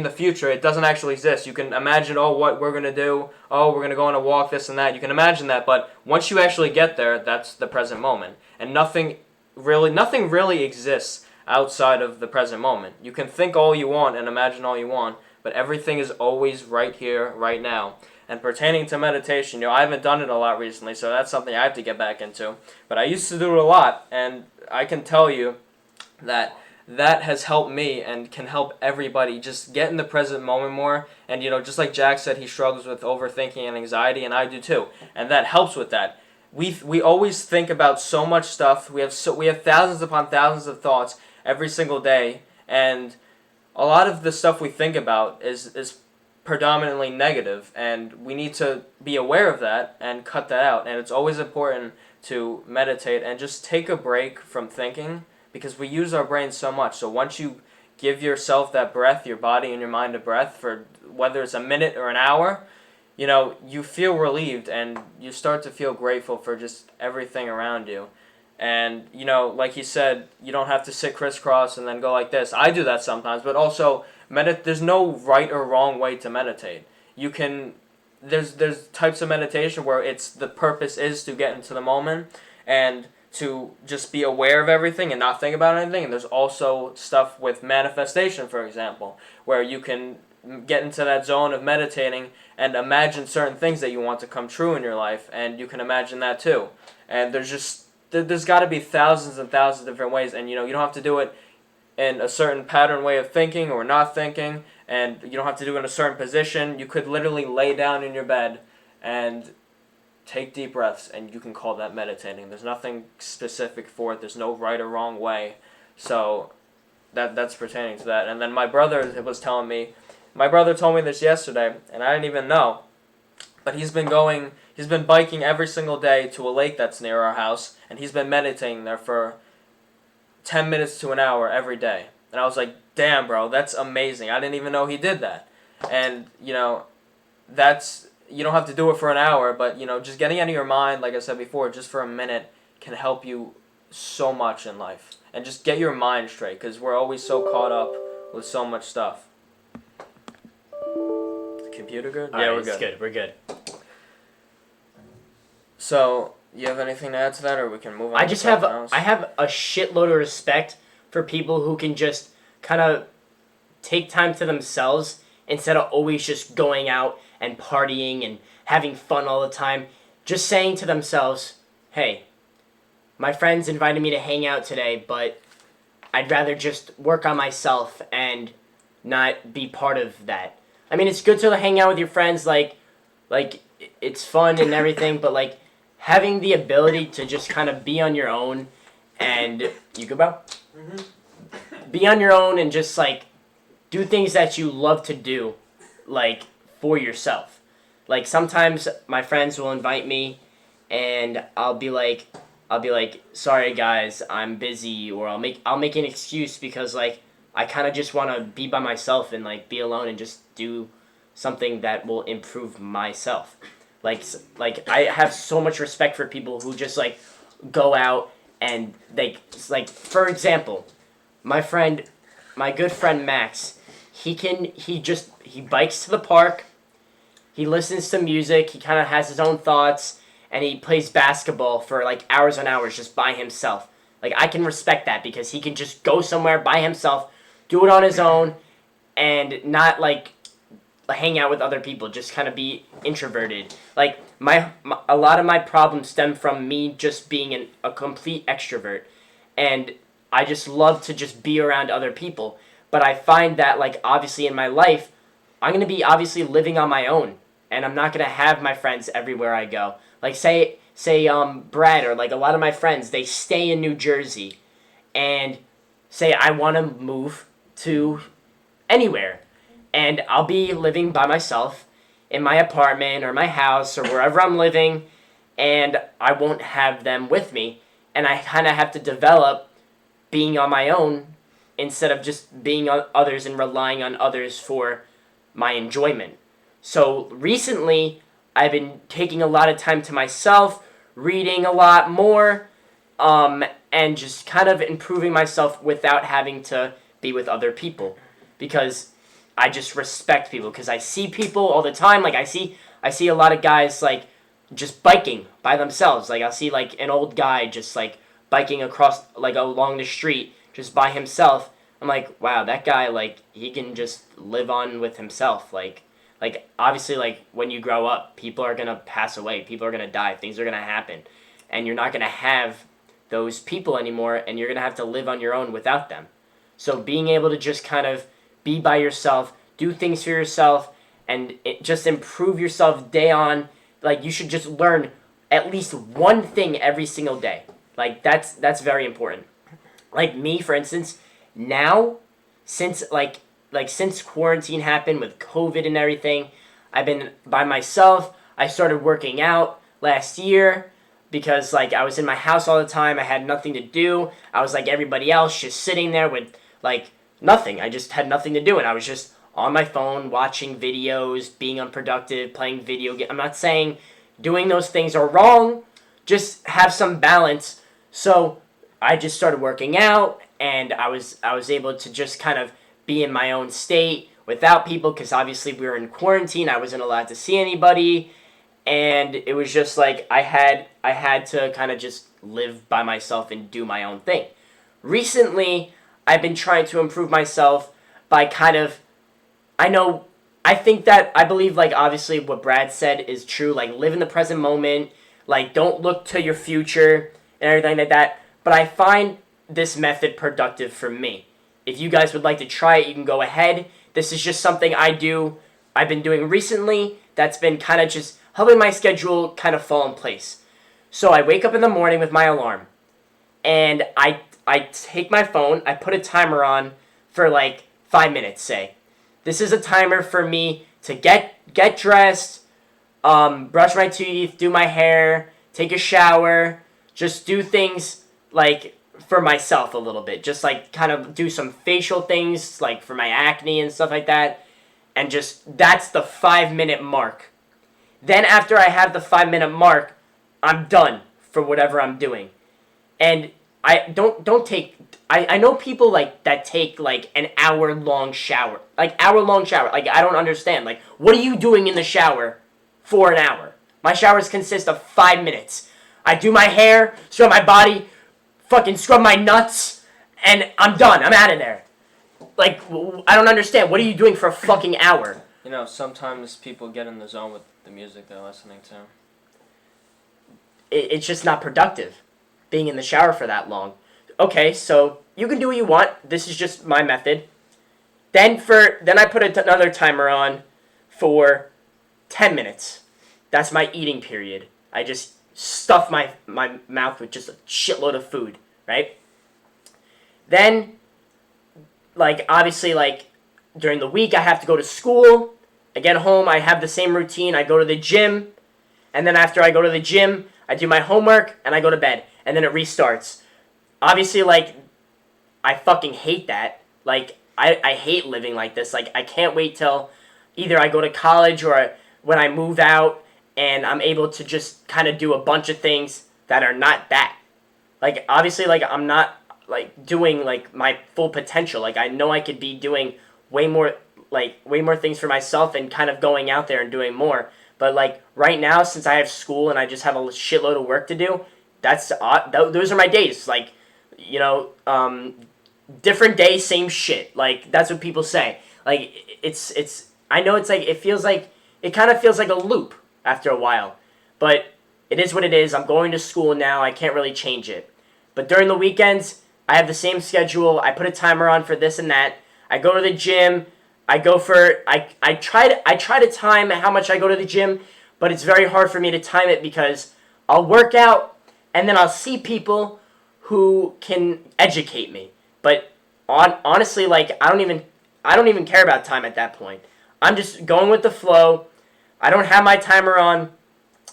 the future. It doesn't actually exist. You can imagine, oh, what we're gonna do. Oh, we're gonna go on a walk, this and that. You can imagine that, but once you actually get there, that's the present moment, and nothing really exists outside of the present moment. You can think all you want and imagine all you want, but everything is always right here, right now. And pertaining to meditation, I haven't done it a lot recently, so that's something I have to get back into. But I used to do it a lot, and I can tell you that has helped me and can help everybody just get in the present moment more. And just like Jack said, he struggles with overthinking and anxiety, and I do too. And that helps with that. We always think about so much stuff. We have thousands upon thousands of thoughts every single day, and a lot of the stuff we think about is predominantly negative, and we need to be aware of that and cut that out. And it's always important to meditate and just take a break from thinking, because we use our brain so much. So once you give yourself that breath, your body and your mind a breath for whether it's a minute or an hour, you feel relieved and you start to feel grateful for just everything around you. And, like he said, you don't have to sit crisscross and then go like this. I do that sometimes, but also there's no right or wrong way to meditate. There's types of meditation where the purpose is to get into the moment and to just be aware of everything and not think about anything. And there's also stuff with manifestation, for example, where you can get into that zone of meditating and imagine certain things that you want to come true in your life, and you can imagine that too. And there's got to be thousands and thousands of different ways, and you don't have to do it in a certain pattern way of thinking or not thinking, and you don't have to do it in a certain position. You could literally lay down in your bed and take deep breaths, and you can call that meditating. There's nothing specific for it. There's no right or wrong way. So that's pertaining to that. And then my brother told me this yesterday, and I didn't even know, but he's been biking every single day to a lake that's near our house, and he's been meditating there for 10 minutes to an hour every day. And I was like, damn, bro, that's amazing. I didn't even know he did that. And, you don't have to do it for an hour, but, just getting out of your mind, like I said before, just for a minute can help you so much in life. And just get your mind straight, because we're always so caught up with so much stuff. The computer good? Yeah, we're good. We're good. So, you have anything to add to that, or we can move on? I have a shitload of respect for people who can just kind of take time to themselves instead of always just going out and partying and having fun all the time. Just saying to themselves, hey, my friends invited me to hang out today, but I'd rather just work on myself and not be part of that. I mean, it's good to hang out with your friends, like it's fun and everything, but having the ability to just kind of be on your own, and you go, bro? Mm-hmm. Be on your own and just do things that you love to do, for yourself. Sometimes my friends will invite me, and I'll be like, sorry guys, I'm busy, or I'll make an excuse because I kind of just want to be by myself and be alone and just do something that will improve myself. I have so much respect for people who just go out and for example, my good friend Max, he bikes to the park, he listens to music, he kind of has his own thoughts, and he plays basketball for like hours and hours just by himself. Like I can respect that because he can just go somewhere by himself, do it on his own, and not like hang out with other people, just kind of be introverted. Like a lot of my problems stem from me just being a complete extrovert, and I just love to just be around other people. But I find that like obviously in my life, I'm gonna be obviously living on my own, and I'm not gonna have my friends everywhere I go. Like say Brad or like a lot of my friends, they stay in New Jersey, and say I want to move to anywhere, and I'll be living by myself in my apartment or my house or wherever I'm living, and I won't have them with me, and I kind of have to develop being on my own instead of just being on others and relying on others for my enjoyment. So recently, I've been taking a lot of time to myself, reading a lot more, and just kind of improving myself without having to be with other people, because I just respect people, because I see people all the time. Like I see a lot of guys like just biking by themselves. Like I'll see like an old guy just like biking across like along the street just by himself. I'm like, wow, that guy, like he can just live on with himself. Like obviously, like when you grow up, people are gonna pass away, people are gonna die, things are gonna happen, and you're not gonna have those people anymore, and you're gonna have to live on your own without them. So being able to just kind of be by yourself, do things for yourself, and just improve yourself day on. Like you should just learn at least one thing every single day. Like that's very important. Like me, for instance, now since since quarantine happened with COVID and everything, I've been by myself. I started working out last year because like I was in my house all the time. I had nothing to do. I was like everybody else, just sitting there with like nothing. I just had nothing to do, and I was just on my phone watching videos, being unproductive, playing video games. I'm not saying doing those things are wrong. Just have some balance. So I just started working out, and I was able to just kind of be in my own state without people, because obviously we were in quarantine. I wasn't allowed to see anybody, and it was just like I had to kind of just live by myself and do my own thing. Recently, I've been trying to improve myself by kind of, I believe like obviously what Brad said is true, like live in the present moment, like don't look to your future and everything like that. But I find this method productive for me. If you guys would like to try it, you can go ahead. This is just something I've been doing recently that's been kind of just helping my schedule kind of fall in place. So I wake up in the morning with my alarm, and I take my phone, I put a timer on for like 5 minutes, say. This is a timer for me to get dressed, brush my teeth, do my hair, take a shower, just do things like for myself a little bit. Just like kind of do some facial things like for my acne and stuff like that. And just that's the 5 minute mark. Then after I have the 5 minute mark, I'm done for whatever I'm doing. And I don't take. I know people like that take like an hour-long shower. Like hour-long shower. Like I don't understand. Like what are you doing in the shower for an hour? My showers consist of 5 minutes. I do my hair, scrub my body, fucking scrub my nuts, and I'm done. I'm out of there. Like I don't understand. What are you doing for a fucking hour? You know, sometimes people get in the zone with the music they're listening to. It's just not productive being in the shower for that long. Okay, so you can do what you want. This is just my method. Then I put another timer on for 10 minutes. That's my eating period. I just stuff my mouth with just a shitload of food, right? Then, like, obviously, like, during the week I have to go to school. I get home, I have the same routine. I go to the gym, and then after I go to the gym, I do my homework, and I go to bed, and then it restarts. Obviously, like, I fucking hate that. Like, I hate living like this. Like, I can't wait till either I go to college or when I move out and I'm able to just kind of do a bunch of things that are not that. Like, obviously, like, I'm not, like, doing, like, my full potential. Like, I know I could be doing way more way more things for myself and kind of going out there and doing more. But like right now, since I have school and I just have a shitload of work to do, those are my days. Like, you know, different day, same shit. Like that's what people say. Like it's I know it's like it kind of feels like a loop after a while, but it is what it is. I'm going to school now. I can't really change it. But during the weekends, I have the same schedule. I put a timer on for this and that. I go to the gym. I try to time how much I go to the gym, but it's very hard for me to time it because I'll work out and then I'll see people who can educate me. But honestly, like I don't even care about time at that point. I'm just going with the flow. I don't have my timer on.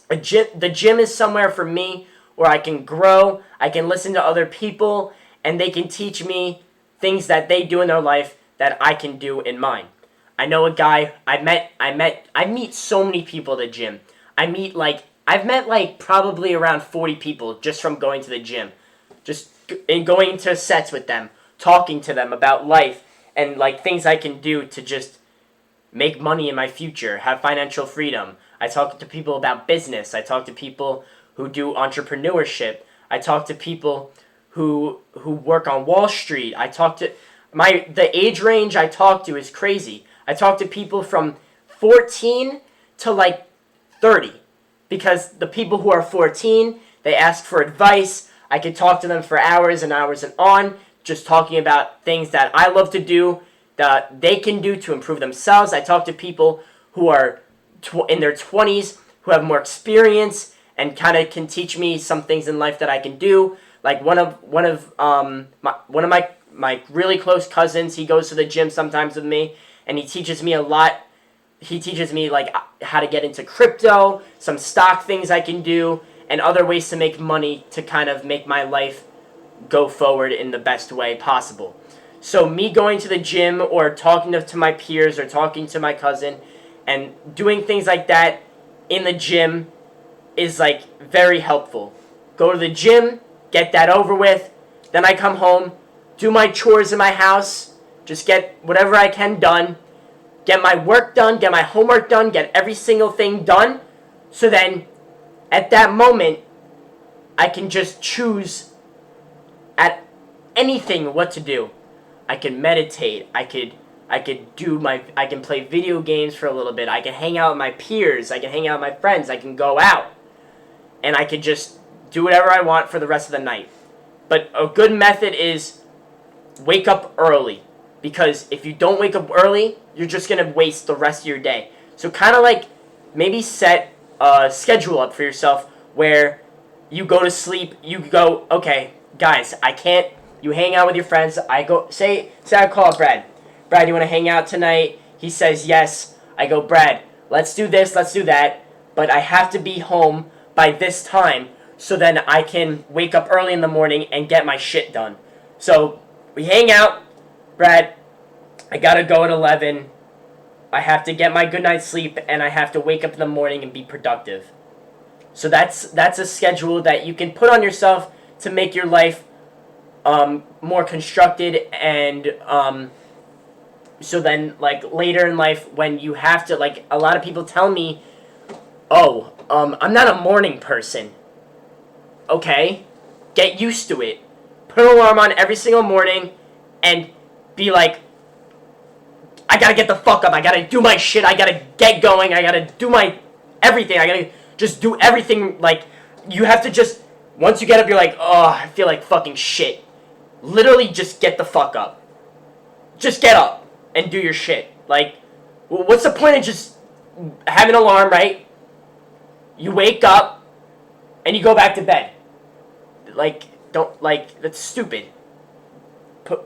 The gym is somewhere for me where I can grow. I can listen to other people, and they can teach me things that they do in their life that I can do in mine. I know a guy I meet so many people at the gym. I've met like probably around 40 people just from going to the gym. Just in going to sets with them, talking to them about life and like things I can do to just make money in my future, have financial freedom. I talk to people about business. I talk to people who do entrepreneurship. I talk to people who work on Wall Street. I talk to the age range I talk to is crazy. I talk to people from 14 to like 30 because the people who are 14, they ask for advice. I could talk to them for hours and hours and on, just talking about things that I love to do, that they can do to improve themselves. I talk to people who are in their 20s, who have more experience and kind of can teach me some things in life that I can do. Like one of my really close cousins, he goes to the gym sometimes with me, and he teaches me a lot. He teaches me like how to get into crypto, some stock things I can do, and other ways to make money to kind of make my life go forward in the best way possible. So me going to the gym or talking to my peers or talking to my cousin and doing things like that in the gym is like very helpful. Go to the gym, get that over with, then I come home, do my chores in my house, just get whatever I can done, get my work done, get my homework done, get every single thing done, so then at that moment I can just choose at anything what to do. I can meditate, I can play video games for a little bit, I can hang out with my peers, I can hang out with my friends, I can go out, and I can just do whatever I want for the rest of the night. But a good method is wake up early, because if you don't wake up early, you're just going to waste the rest of your day. So kind of like maybe set a schedule up for yourself where you go to sleep, you go, okay, guys, I can't, you hang out with your friends, I go, say I call Brad, you want to hang out tonight? He says yes. I go, Brad, let's do this, let's do that, but I have to be home by this time so then I can wake up early in the morning and get my shit done. So we hang out. Brad, I gotta go at 11. I have to get my good night's sleep and I have to wake up in the morning and be productive. So that's a schedule that you can put on yourself to make your life more constructed, and so then like later in life when you have to, like a lot of people tell me, I'm not a morning person. Okay, get used to it. Put an alarm on every single morning and be like, I gotta get the fuck up, I gotta do my shit, I gotta get going, I gotta do my everything, I gotta just do everything. Like, you have to just, once you get up, you're like, oh, I feel like fucking shit. Literally just get the fuck up. Just get up and do your shit. Like, what's the point of just having an alarm, right? You wake up and you go back to bed. Like, don't, like, that's stupid.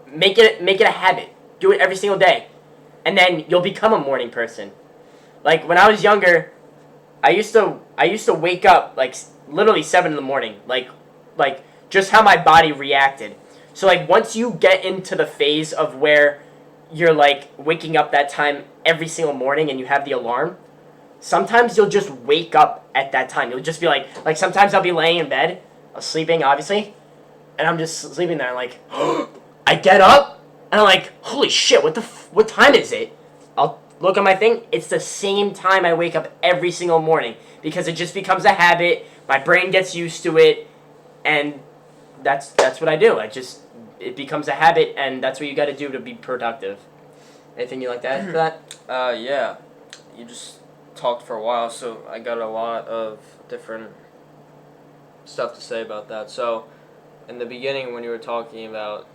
Make it a habit. Do it every single day. And then you'll become a morning person. Like, when I was younger, I used to wake up, like, literally 7 in the morning. Like, just how my body reacted. So, like, once you get into the phase of where you're, like, waking up that time every single morning and you have the alarm, sometimes you'll just wake up at that time. You'll just be like sometimes I'll be laying in bed, sleeping, obviously, and I'm just sleeping there, like, I get up, and I'm like, holy shit, what time is it? I'll look at my thing, it's the same time I wake up every single morning because it just becomes a habit. My brain gets used to it, and that's what I do. It becomes a habit, and that's what you got to do to be productive. Anything you like to add to that? Yeah. You just talked for a while, so I got a lot of different stuff to say about that. So, in the beginning, when you were talking about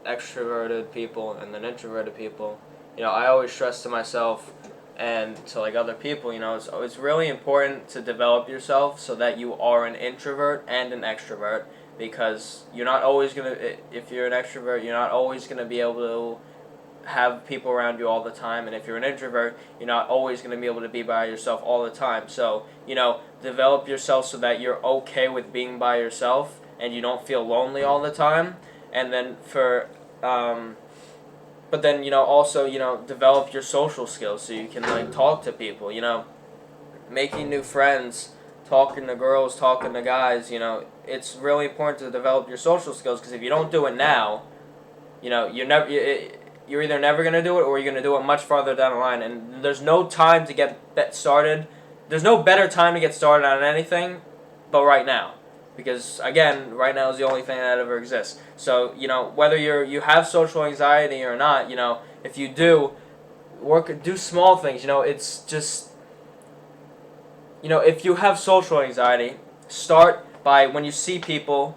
extroverted people and then introverted people, I always stress to myself and to like other people, it's really important to develop yourself so that you are an introvert and an extrovert, because you're not always gonna, if you're an extrovert, you're not always gonna be able to have people around you all the time, and if you're an introvert, you're not always going to be able to be by yourself all the time. So, develop yourself so that you're okay with being by yourself and you don't feel lonely all the time. And then but then, also, develop your social skills so you can, like, talk to people, making new friends, talking to girls, talking to guys, it's really important to develop your social skills, because if you don't do it now, you're either never going to do it or you're going to do it much farther down the line. And there's no time to get that started. There's no better time to get started on anything but right now. Because, again, right now is the only thing that ever exists. So, whether you have social anxiety or not, if you do, do small things. It's just, if you have social anxiety, start by when you see people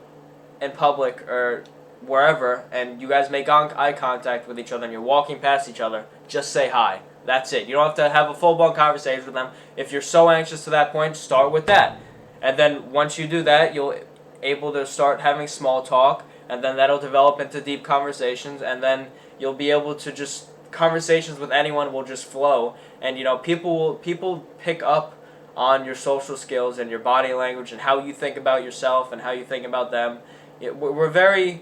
in public or wherever, and you guys make eye contact with each other and you're walking past each other, just say hi. That's it. You don't have to have a full-blown conversation with them. If you're so anxious to that point, start with that. And then once you do that, you'll able to start having small talk, and then that'll develop into deep conversations, and then you'll be able to just, conversations with anyone will just flow. And people pick up on your social skills and your body language and how you think about yourself and how you think about them. We're very,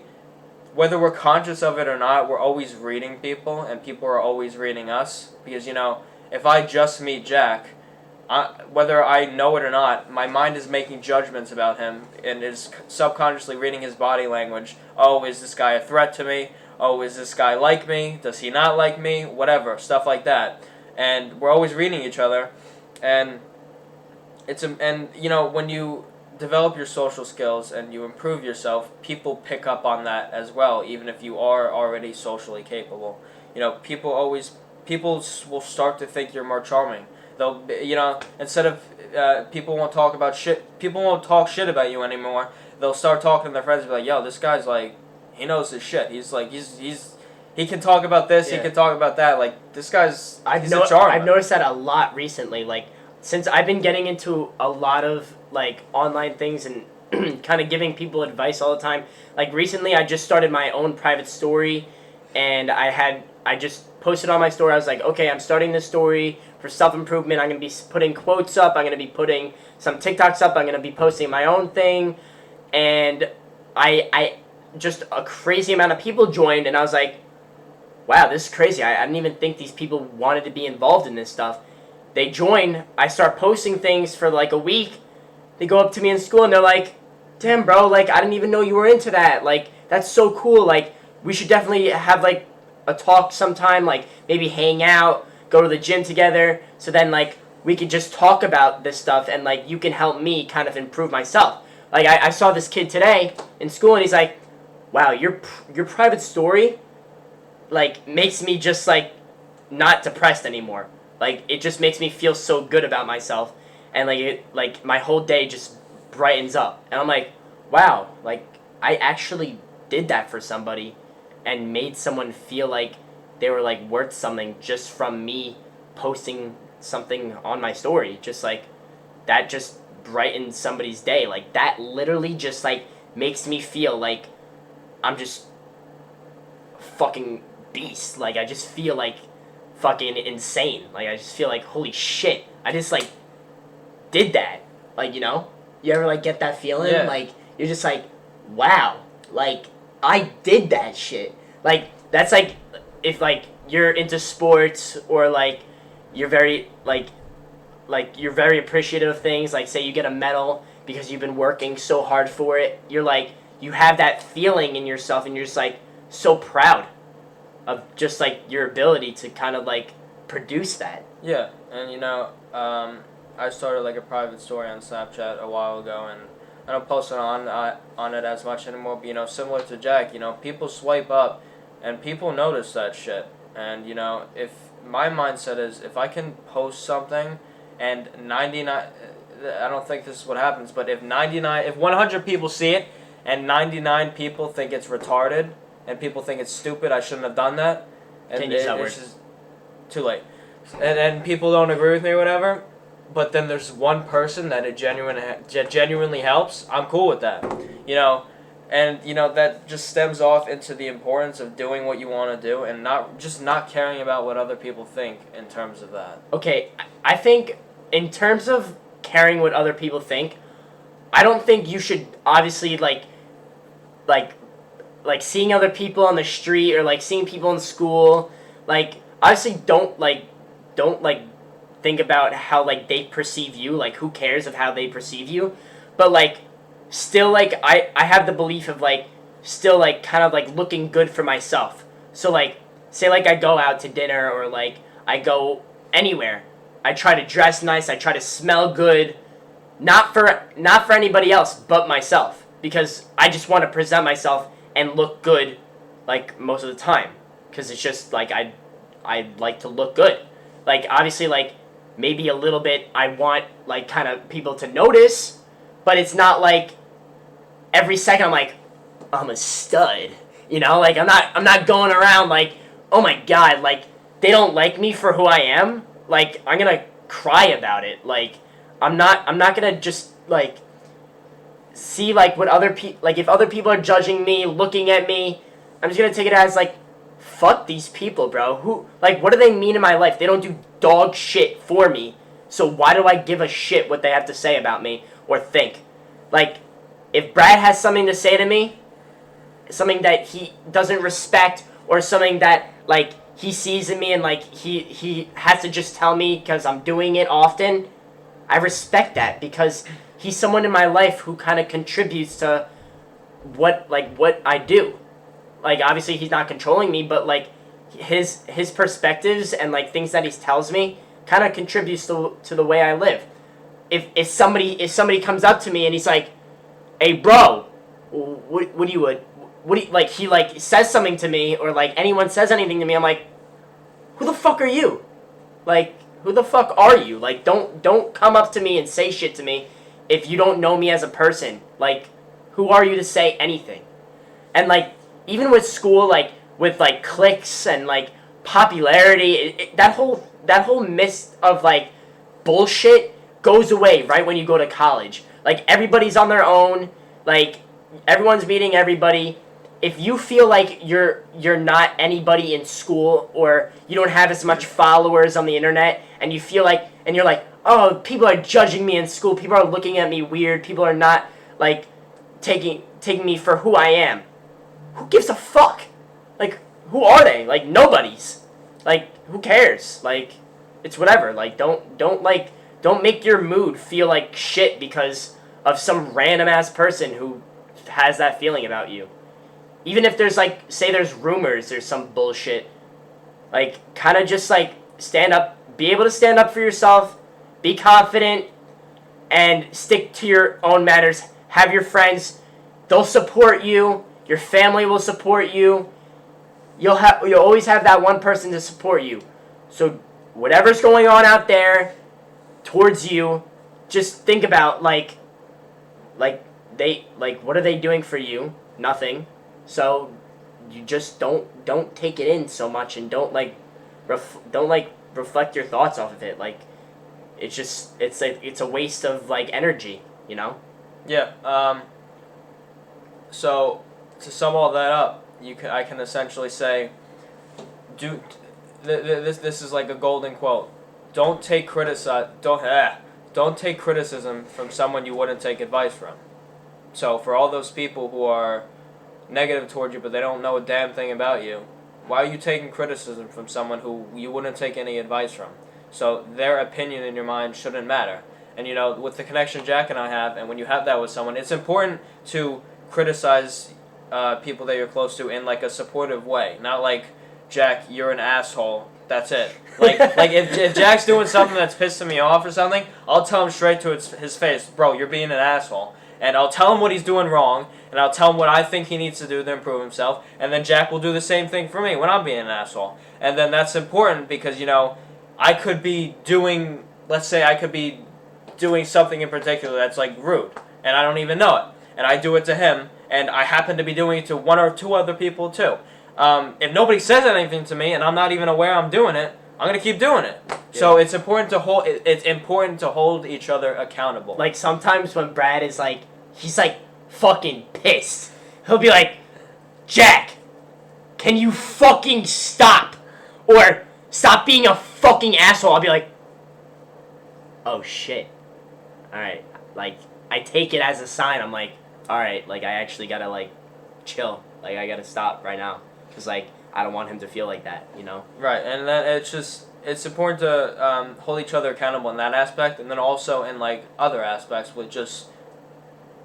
whether we're conscious of it or not, we're always reading people, and people are always reading us. Because, if I just meet Jack, whether I know it or not, my mind is making judgments about him and is subconsciously reading his body language. Oh, is this guy a threat to me? Oh, is this guy like me? Does he not like me? Whatever, stuff like that. And we're always reading each other. And when you develop your social skills and you improve yourself, people pick up on that as well, even if you are already socially capable. People will start to think you're more charming. They'll, instead of people won't talk shit about you anymore. They'll start talking to their friends and be like, yo, this guy's like, he knows his shit. He's like, he can talk about this, he can talk about that. Like, this guy's, he's a charmer. I've noticed that a lot recently. Like, since I've been getting into a lot of, like, online things and kind of giving people advice all the time. Like, recently I just started my own private story, and I just posted on my story. I was like, okay, I'm starting this story for self-improvement. I'm going to be putting quotes up. I'm going to be putting some TikToks up. I'm going to be posting my own thing. And I just a crazy amount of people joined, and I was like, wow, this is crazy. I didn't even think these people wanted to be involved in this stuff. They join. I start posting things for like a week. They go up to me in school, and they're like, damn, bro, like, I didn't even know you were into that. Like, that's so cool. Like, we should definitely have, like, a talk sometime, like, maybe hang out, go to the gym together, so then, like, we could just talk about this stuff, and, like, you can help me kind of improve myself. Like, I saw this kid today in school, and he's like, wow, your private story, like, makes me just, like, not depressed anymore. Like, it just makes me feel so good about myself, and, like, my whole day just brightens up. And I'm like, wow, like, I actually did that for somebody and made someone feel like they were, like, worth something just from me posting something on my story. Just, like, that just brightened somebody's day. Like, that literally just, like, makes me feel like I'm just fucking beast. Like, I just feel, like, fucking insane. Like, I just feel like, holy shit, I just, like, did that. Like, you know? You ever, like, get that feeling? Yeah. Like, you're just like, wow, like, I did that shit. Like, that's like, if, like, you're into sports, or, like, you're very, like, you're very appreciative of things. Like, say you get a medal because you've been working so hard for it. You're, like, you have that feeling in yourself, and you're just, like, so proud of just, like, your ability to kind of, like, produce that. Yeah, and I started like a private story on Snapchat a while ago, and I don't post it on it as much anymore. But similar to Jack, people swipe up, and people notice that shit. And if my mindset is if I can post something, and 99, I don't think this is what happens, but if 100 people see it, and 99 people think it's retarded, and people think it's stupid, I shouldn't have done that. And Can't use that word. It's just too late. And people don't agree with me or whatever, but then there's one person that it genuinely helps, I'm cool with that. And that just stems off into the importance of doing what you want to do and not caring about what other people think in terms of that. Okay, I think in terms of caring what other people think, I don't think you should obviously like seeing other people on the street or like seeing people in school, like obviously don't think about how like they perceive you, like who cares of how they perceive you, but like still like I have the belief of like still like kind of like looking good for myself. So like say like I go out to dinner or like I go anywhere, I try to dress nice, I try to smell good, not for anybody else but myself, because I just want to present myself and look good like most of the time, because it's just like I like to look good. Like obviously like maybe a little bit I want like kind of people to notice, but it's not like every second I'm like I'm a stud, like I'm not going around like, oh my god, like they don't like me for who I am, like I'm gonna cry about it. Like I'm not gonna just like see like what other people, like if other people are judging me, looking at me, I'm just gonna take it as like fuck these people, bro. Who, like, what do they mean in my life? They don't do dog shit for me, so why do I give a shit what they have to say about me or think? Like, if Brad has something to say to me, something that he doesn't respect, or something that, like, he sees in me and, like, he has to just tell me because I'm doing it often, I respect that because he's someone in my life who kind of contributes to what I do. Like, obviously he's not controlling me, but like his perspectives and like things that he tells me kind of contributes to the way I live. If somebody comes up to me and he's like, "Hey, bro, what do you like?" He like says something to me, or like anyone says anything to me, I'm like, "Who the fuck are you? Like, who the fuck are you? Like, don't come up to me and say shit to me if you don't know me as a person. Like, who are you to say anything?" And like, even with school, like with like cliques and like popularity, that whole mist of like bullshit goes away right when you go to college. Like, everybody's on their own, like everyone's meeting everybody. If you feel like you're not anybody in school, or you don't have as much followers on the internet, and you feel like, and you're like, oh, people are judging me in school, people are looking at me weird, people are not like taking me for who I am. Who gives a fuck? Like, who are they? Like, nobody's. Like, who cares? Like, it's whatever. Like, don't make your mood feel like shit because of some random ass person who has that feeling about you. Even if there's like, say there's rumors or some bullshit, like, kind of just like stand up, be able to stand up for yourself, be confident, and stick to your own matters. Have your friends, they'll support you. Your family will support you. You'll always have that one person to support you. So whatever's going on out there towards you, just think about like what are they doing for you? Nothing. So you just don't take it in so much, and don't reflect your thoughts off of it. Like, it's a waste of like energy, Yeah. So to sum all that up, I can essentially say, this is like a golden quote. Don't take criticism from someone you wouldn't take advice from. So for all those people who are negative toward you, but they don't know a damn thing about you, why are you taking criticism from someone who you wouldn't take any advice from? So their opinion in your mind shouldn't matter. And with the connection Jack and I have, and when you have that with someone, it's important to criticize people that you're close to in like a supportive way, not like Jack, you're an asshole. That's it. Like if Jack's doing something that's pissing me off or something, I'll tell him straight to his face, bro, you're being an asshole. And I'll tell him what he's doing wrong, and I'll tell him what I think he needs to do to improve himself, and then Jack will do the same thing for me when I'm being an asshole. And then that's important because, you know, I could be doing, let's say I could be doing something in particular that's like rude, and I don't even know it. And I do it to him, and I happen to be doing it to one or two other people too. If nobody says anything to me and I'm not even aware I'm doing it, I'm gonna keep doing it. Yeah. So it's important to hold. It's important to hold each other accountable. Like sometimes when Brad is like, he's like fucking pissed. He'll be like, Jack, can you fucking stop? Or stop being a fucking asshole. I'll be like, oh shit. Alright. Like, I take it as a sign. I'm like, alright, like I actually gotta like chill. Like I gotta stop right now. Because like, I don't want him to feel like that, you know? Right, and then it's important to hold each other accountable in that aspect, and then also in like other aspects with just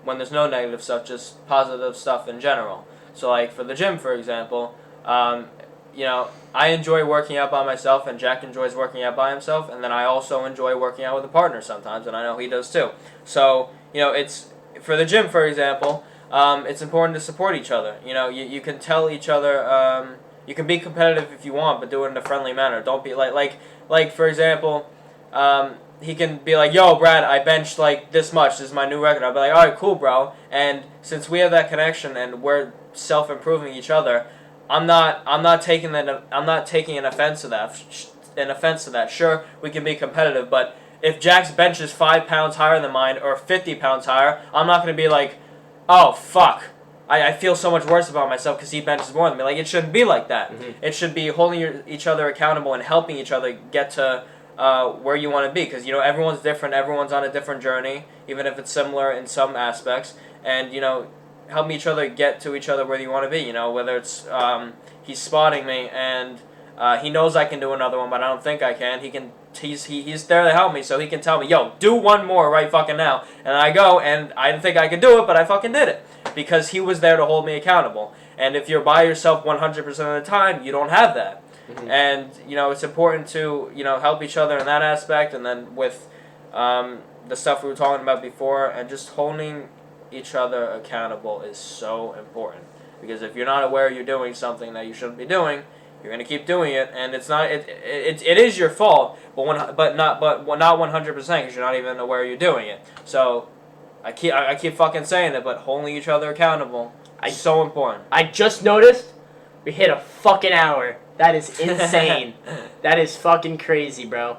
when there's no negative stuff, just positive stuff in general. So like for the gym, for example, you know, I enjoy working out by myself, and Jack enjoys working out by himself, and then I also enjoy working out with a partner sometimes, and I know he does too. So you know, it's for the gym, for example, it's important to support each other. You know, you can tell each other. You can be competitive if you want, but do it in a friendly manner. Don't be like for example, he can be like, yo, Brad, I benched like this much. This is my new record. I'll be like, all right, cool, bro. And since we have that connection and we're self-improving each other, I'm not taking an offense to that. Sure, we can be competitive, but if Jack's bench is 5 pounds higher than mine or 50 pounds higher, I'm not going to be like, oh, fuck. I feel so much worse about myself because he benches more than me. Like, it shouldn't be like that. Mm-hmm. It should be holding each other accountable and helping each other get to where you want to be. Because, you know, everyone's different. Everyone's on a different journey, even if it's similar in some aspects. And, you know, help each other get to each other where you want to be. You know, whether it's he's spotting me and he knows I can do another one, but I don't think I can. He's there to help me, so he can tell me, yo, do one more right fucking now. And I go, and I didn't think I could do it, but I fucking did it. Because he was there to hold me accountable. And if you're by yourself 100% of the time, you don't have that. Mm-hmm. And, you know, it's important to, you know, help each other in that aspect. And then with the stuff we were talking about before, and just holding each other accountable is so important. Because if you're not aware you're doing something that you shouldn't be doing, you're gonna keep doing it, and it's not. It is your fault, but not 100% because you're not even aware you're doing it. So, I keep fucking saying it, but holding each other accountable is so important. I just noticed we hit a fucking hour. That is insane. That is fucking crazy, bro.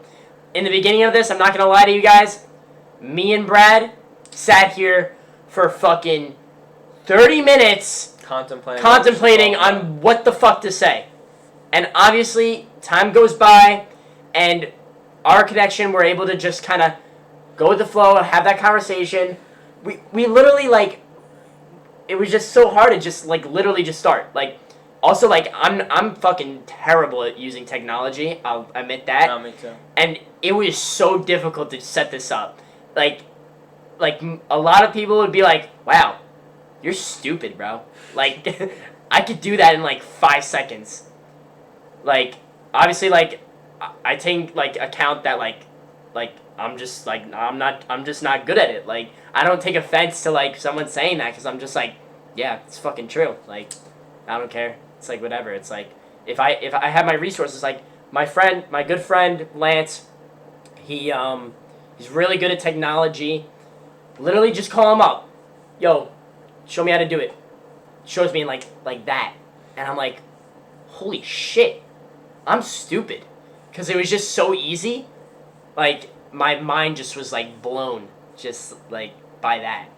In the beginning of this, I'm not gonna lie to you guys. Me and Brad sat here for fucking 30 minutes contemplating on what the fuck to say. And obviously, time goes by, and our connection, we're able to just kind of go with the flow, have that conversation. We literally, like, it was just so hard to just, like, literally just start. Like, also, like, I'm fucking terrible at using technology. I'll admit that. No, me too. And it was so difficult to set this up. Like a lot of people would be like, wow, you're stupid, bro. Like, I could do that in, like, 5 seconds. Like, obviously, like, I take, like, account that, like, I'm just not good at it. Like, I don't take offense to, like, someone saying that, because I'm just like, yeah, it's fucking true. Like, I don't care. It's like, whatever. It's like, if I have my resources, like, my good friend, Lance, he's really good at technology. Literally just call him up. Yo, show me how to do it. Shows me like that. And I'm like, holy shit. I'm stupid. Because it was just so easy. Like, my mind just was, like, blown. Just, like, by that.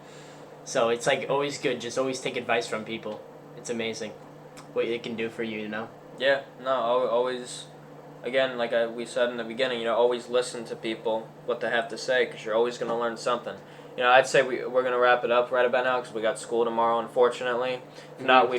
So it's, like, always good. Just always take advice from people. It's amazing what it can do for you, you know? Yeah, no, always, again, like we said in the beginning, you know, always listen to people, what they have to say, because you're always going to learn something. You know, I'd say we're going to wrap it up right about now, because we got school tomorrow, unfortunately. If not,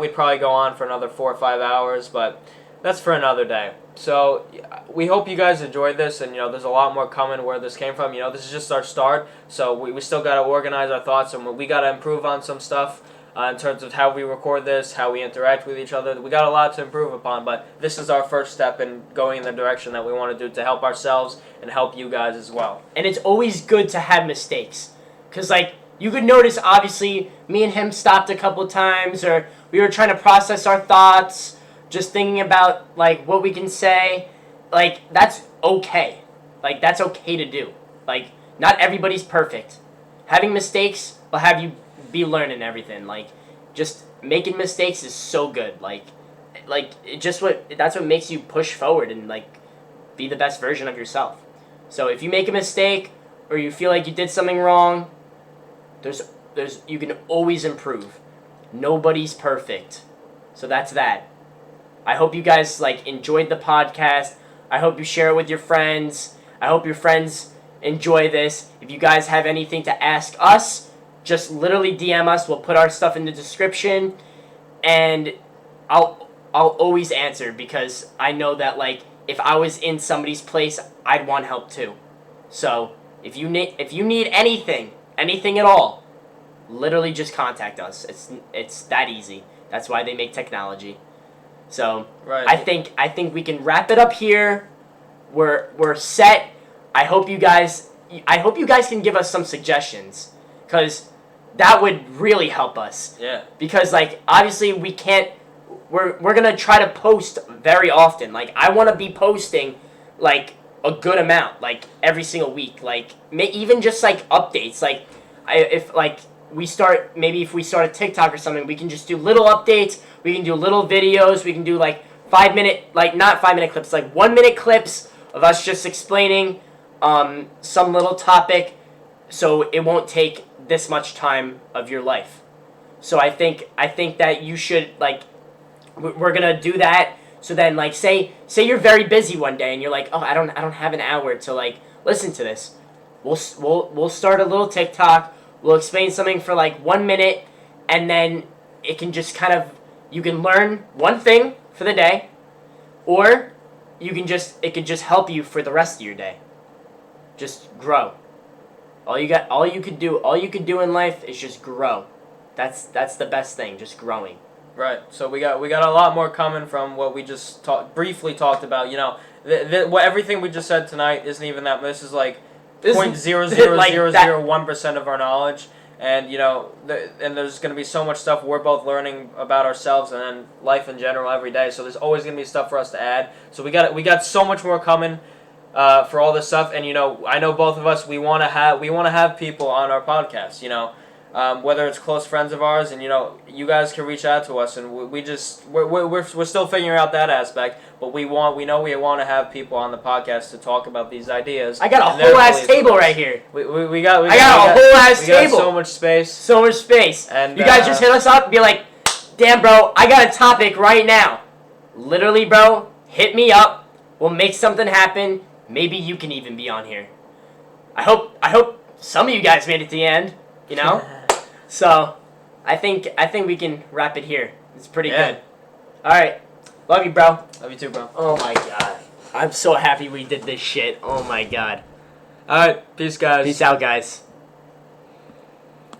we'd probably go on for another 4 or 5 hours, but that's for another day. So we hope you guys enjoyed this, and, you know, there's a lot more coming where this came from. You know, this is just our start, so we still got to organize our thoughts, and we got to improve on some stuff. in terms of how we record this, how we interact with each other. We got a lot to improve upon, but this is our first step in going in the direction that we want to do to help ourselves and help you guys as well. And it's always good to have mistakes. Because, like, you could notice, obviously, me and him stopped a couple times, or we were trying to process our thoughts, just thinking about, like, what we can say. Like, that's okay. Like, that's okay to do. Like, not everybody's perfect. Having mistakes will have you be learning everything. Like, just making mistakes is so good. Like that's what makes you push forward and, like, be the best version of yourself. So if you make a mistake or you feel like you did something wrong, there's you can always improve. Nobody's perfect. So that's that. I hope you guys, like, enjoyed the podcast. I hope you share it with your friends. I hope your friends enjoy this. If you guys have anything to ask us, just literally DM us. We'll put our stuff in the description, and I'll always answer, because I know that, like, if I was in somebody's place, I'd want help too. So if you need anything at all, literally just contact us. It's that easy. That's why they make technology. So right. I think we can wrap it up here. We're set. I hope you guys can give us some suggestions, because that would really help us. Yeah. Because, like, obviously we're gonna try to post very often. Like, I want to be posting, like, a good amount, like, every single week. Like, even just, like, updates. Like, if we start a TikTok or something, we can just do little updates. We can do little videos. We can do, like, 5-minute, like, not 5-minute clips, like 1-minute clips of us just explaining some little topic, so it won't take this much time of your life. So I think that you should, like, we're gonna do that. So then, like, say you're very busy one day and you're like, oh, I don't have an hour to, like, listen to this. We'll start a little TikTok. We'll explain something for, like, 1 minute, and then it can just kind of, you can learn one thing for the day, or it could just help you for the rest of your day. Just grow. All you could do in life is just grow. That's the best thing, just growing. Right. So we got a lot more coming from what we just briefly talked about. You know, everything we just said tonight isn't even that. This is like 0.00001% of our knowledge, and you know, and there's gonna be so much stuff we're both learning about ourselves and then life in general every day. So there's always gonna be stuff for us to add. So we got so much more coming. For all this stuff, and you know, I know both of us, we want to have people on our podcast, you know, whether it's close friends of ours, and you know, you guys can reach out to us, and we're still figuring out that aspect, but we want to have people on the podcast to talk about these ideas. I got a whole ass table right here. I got a whole ass table. So much space. And you guys just hit us up and be like, damn, bro, I got a topic right now. Literally, bro, hit me up. We'll make something happen. Maybe you can even be on here. I hope some of you guys made it to the end, you know? So, I think we can wrap it here. It's pretty good. All right. Love you, bro. Love you too, bro. Oh my god. I'm so happy we did this shit. Oh my god. All right. Peace, guys. Peace out, guys.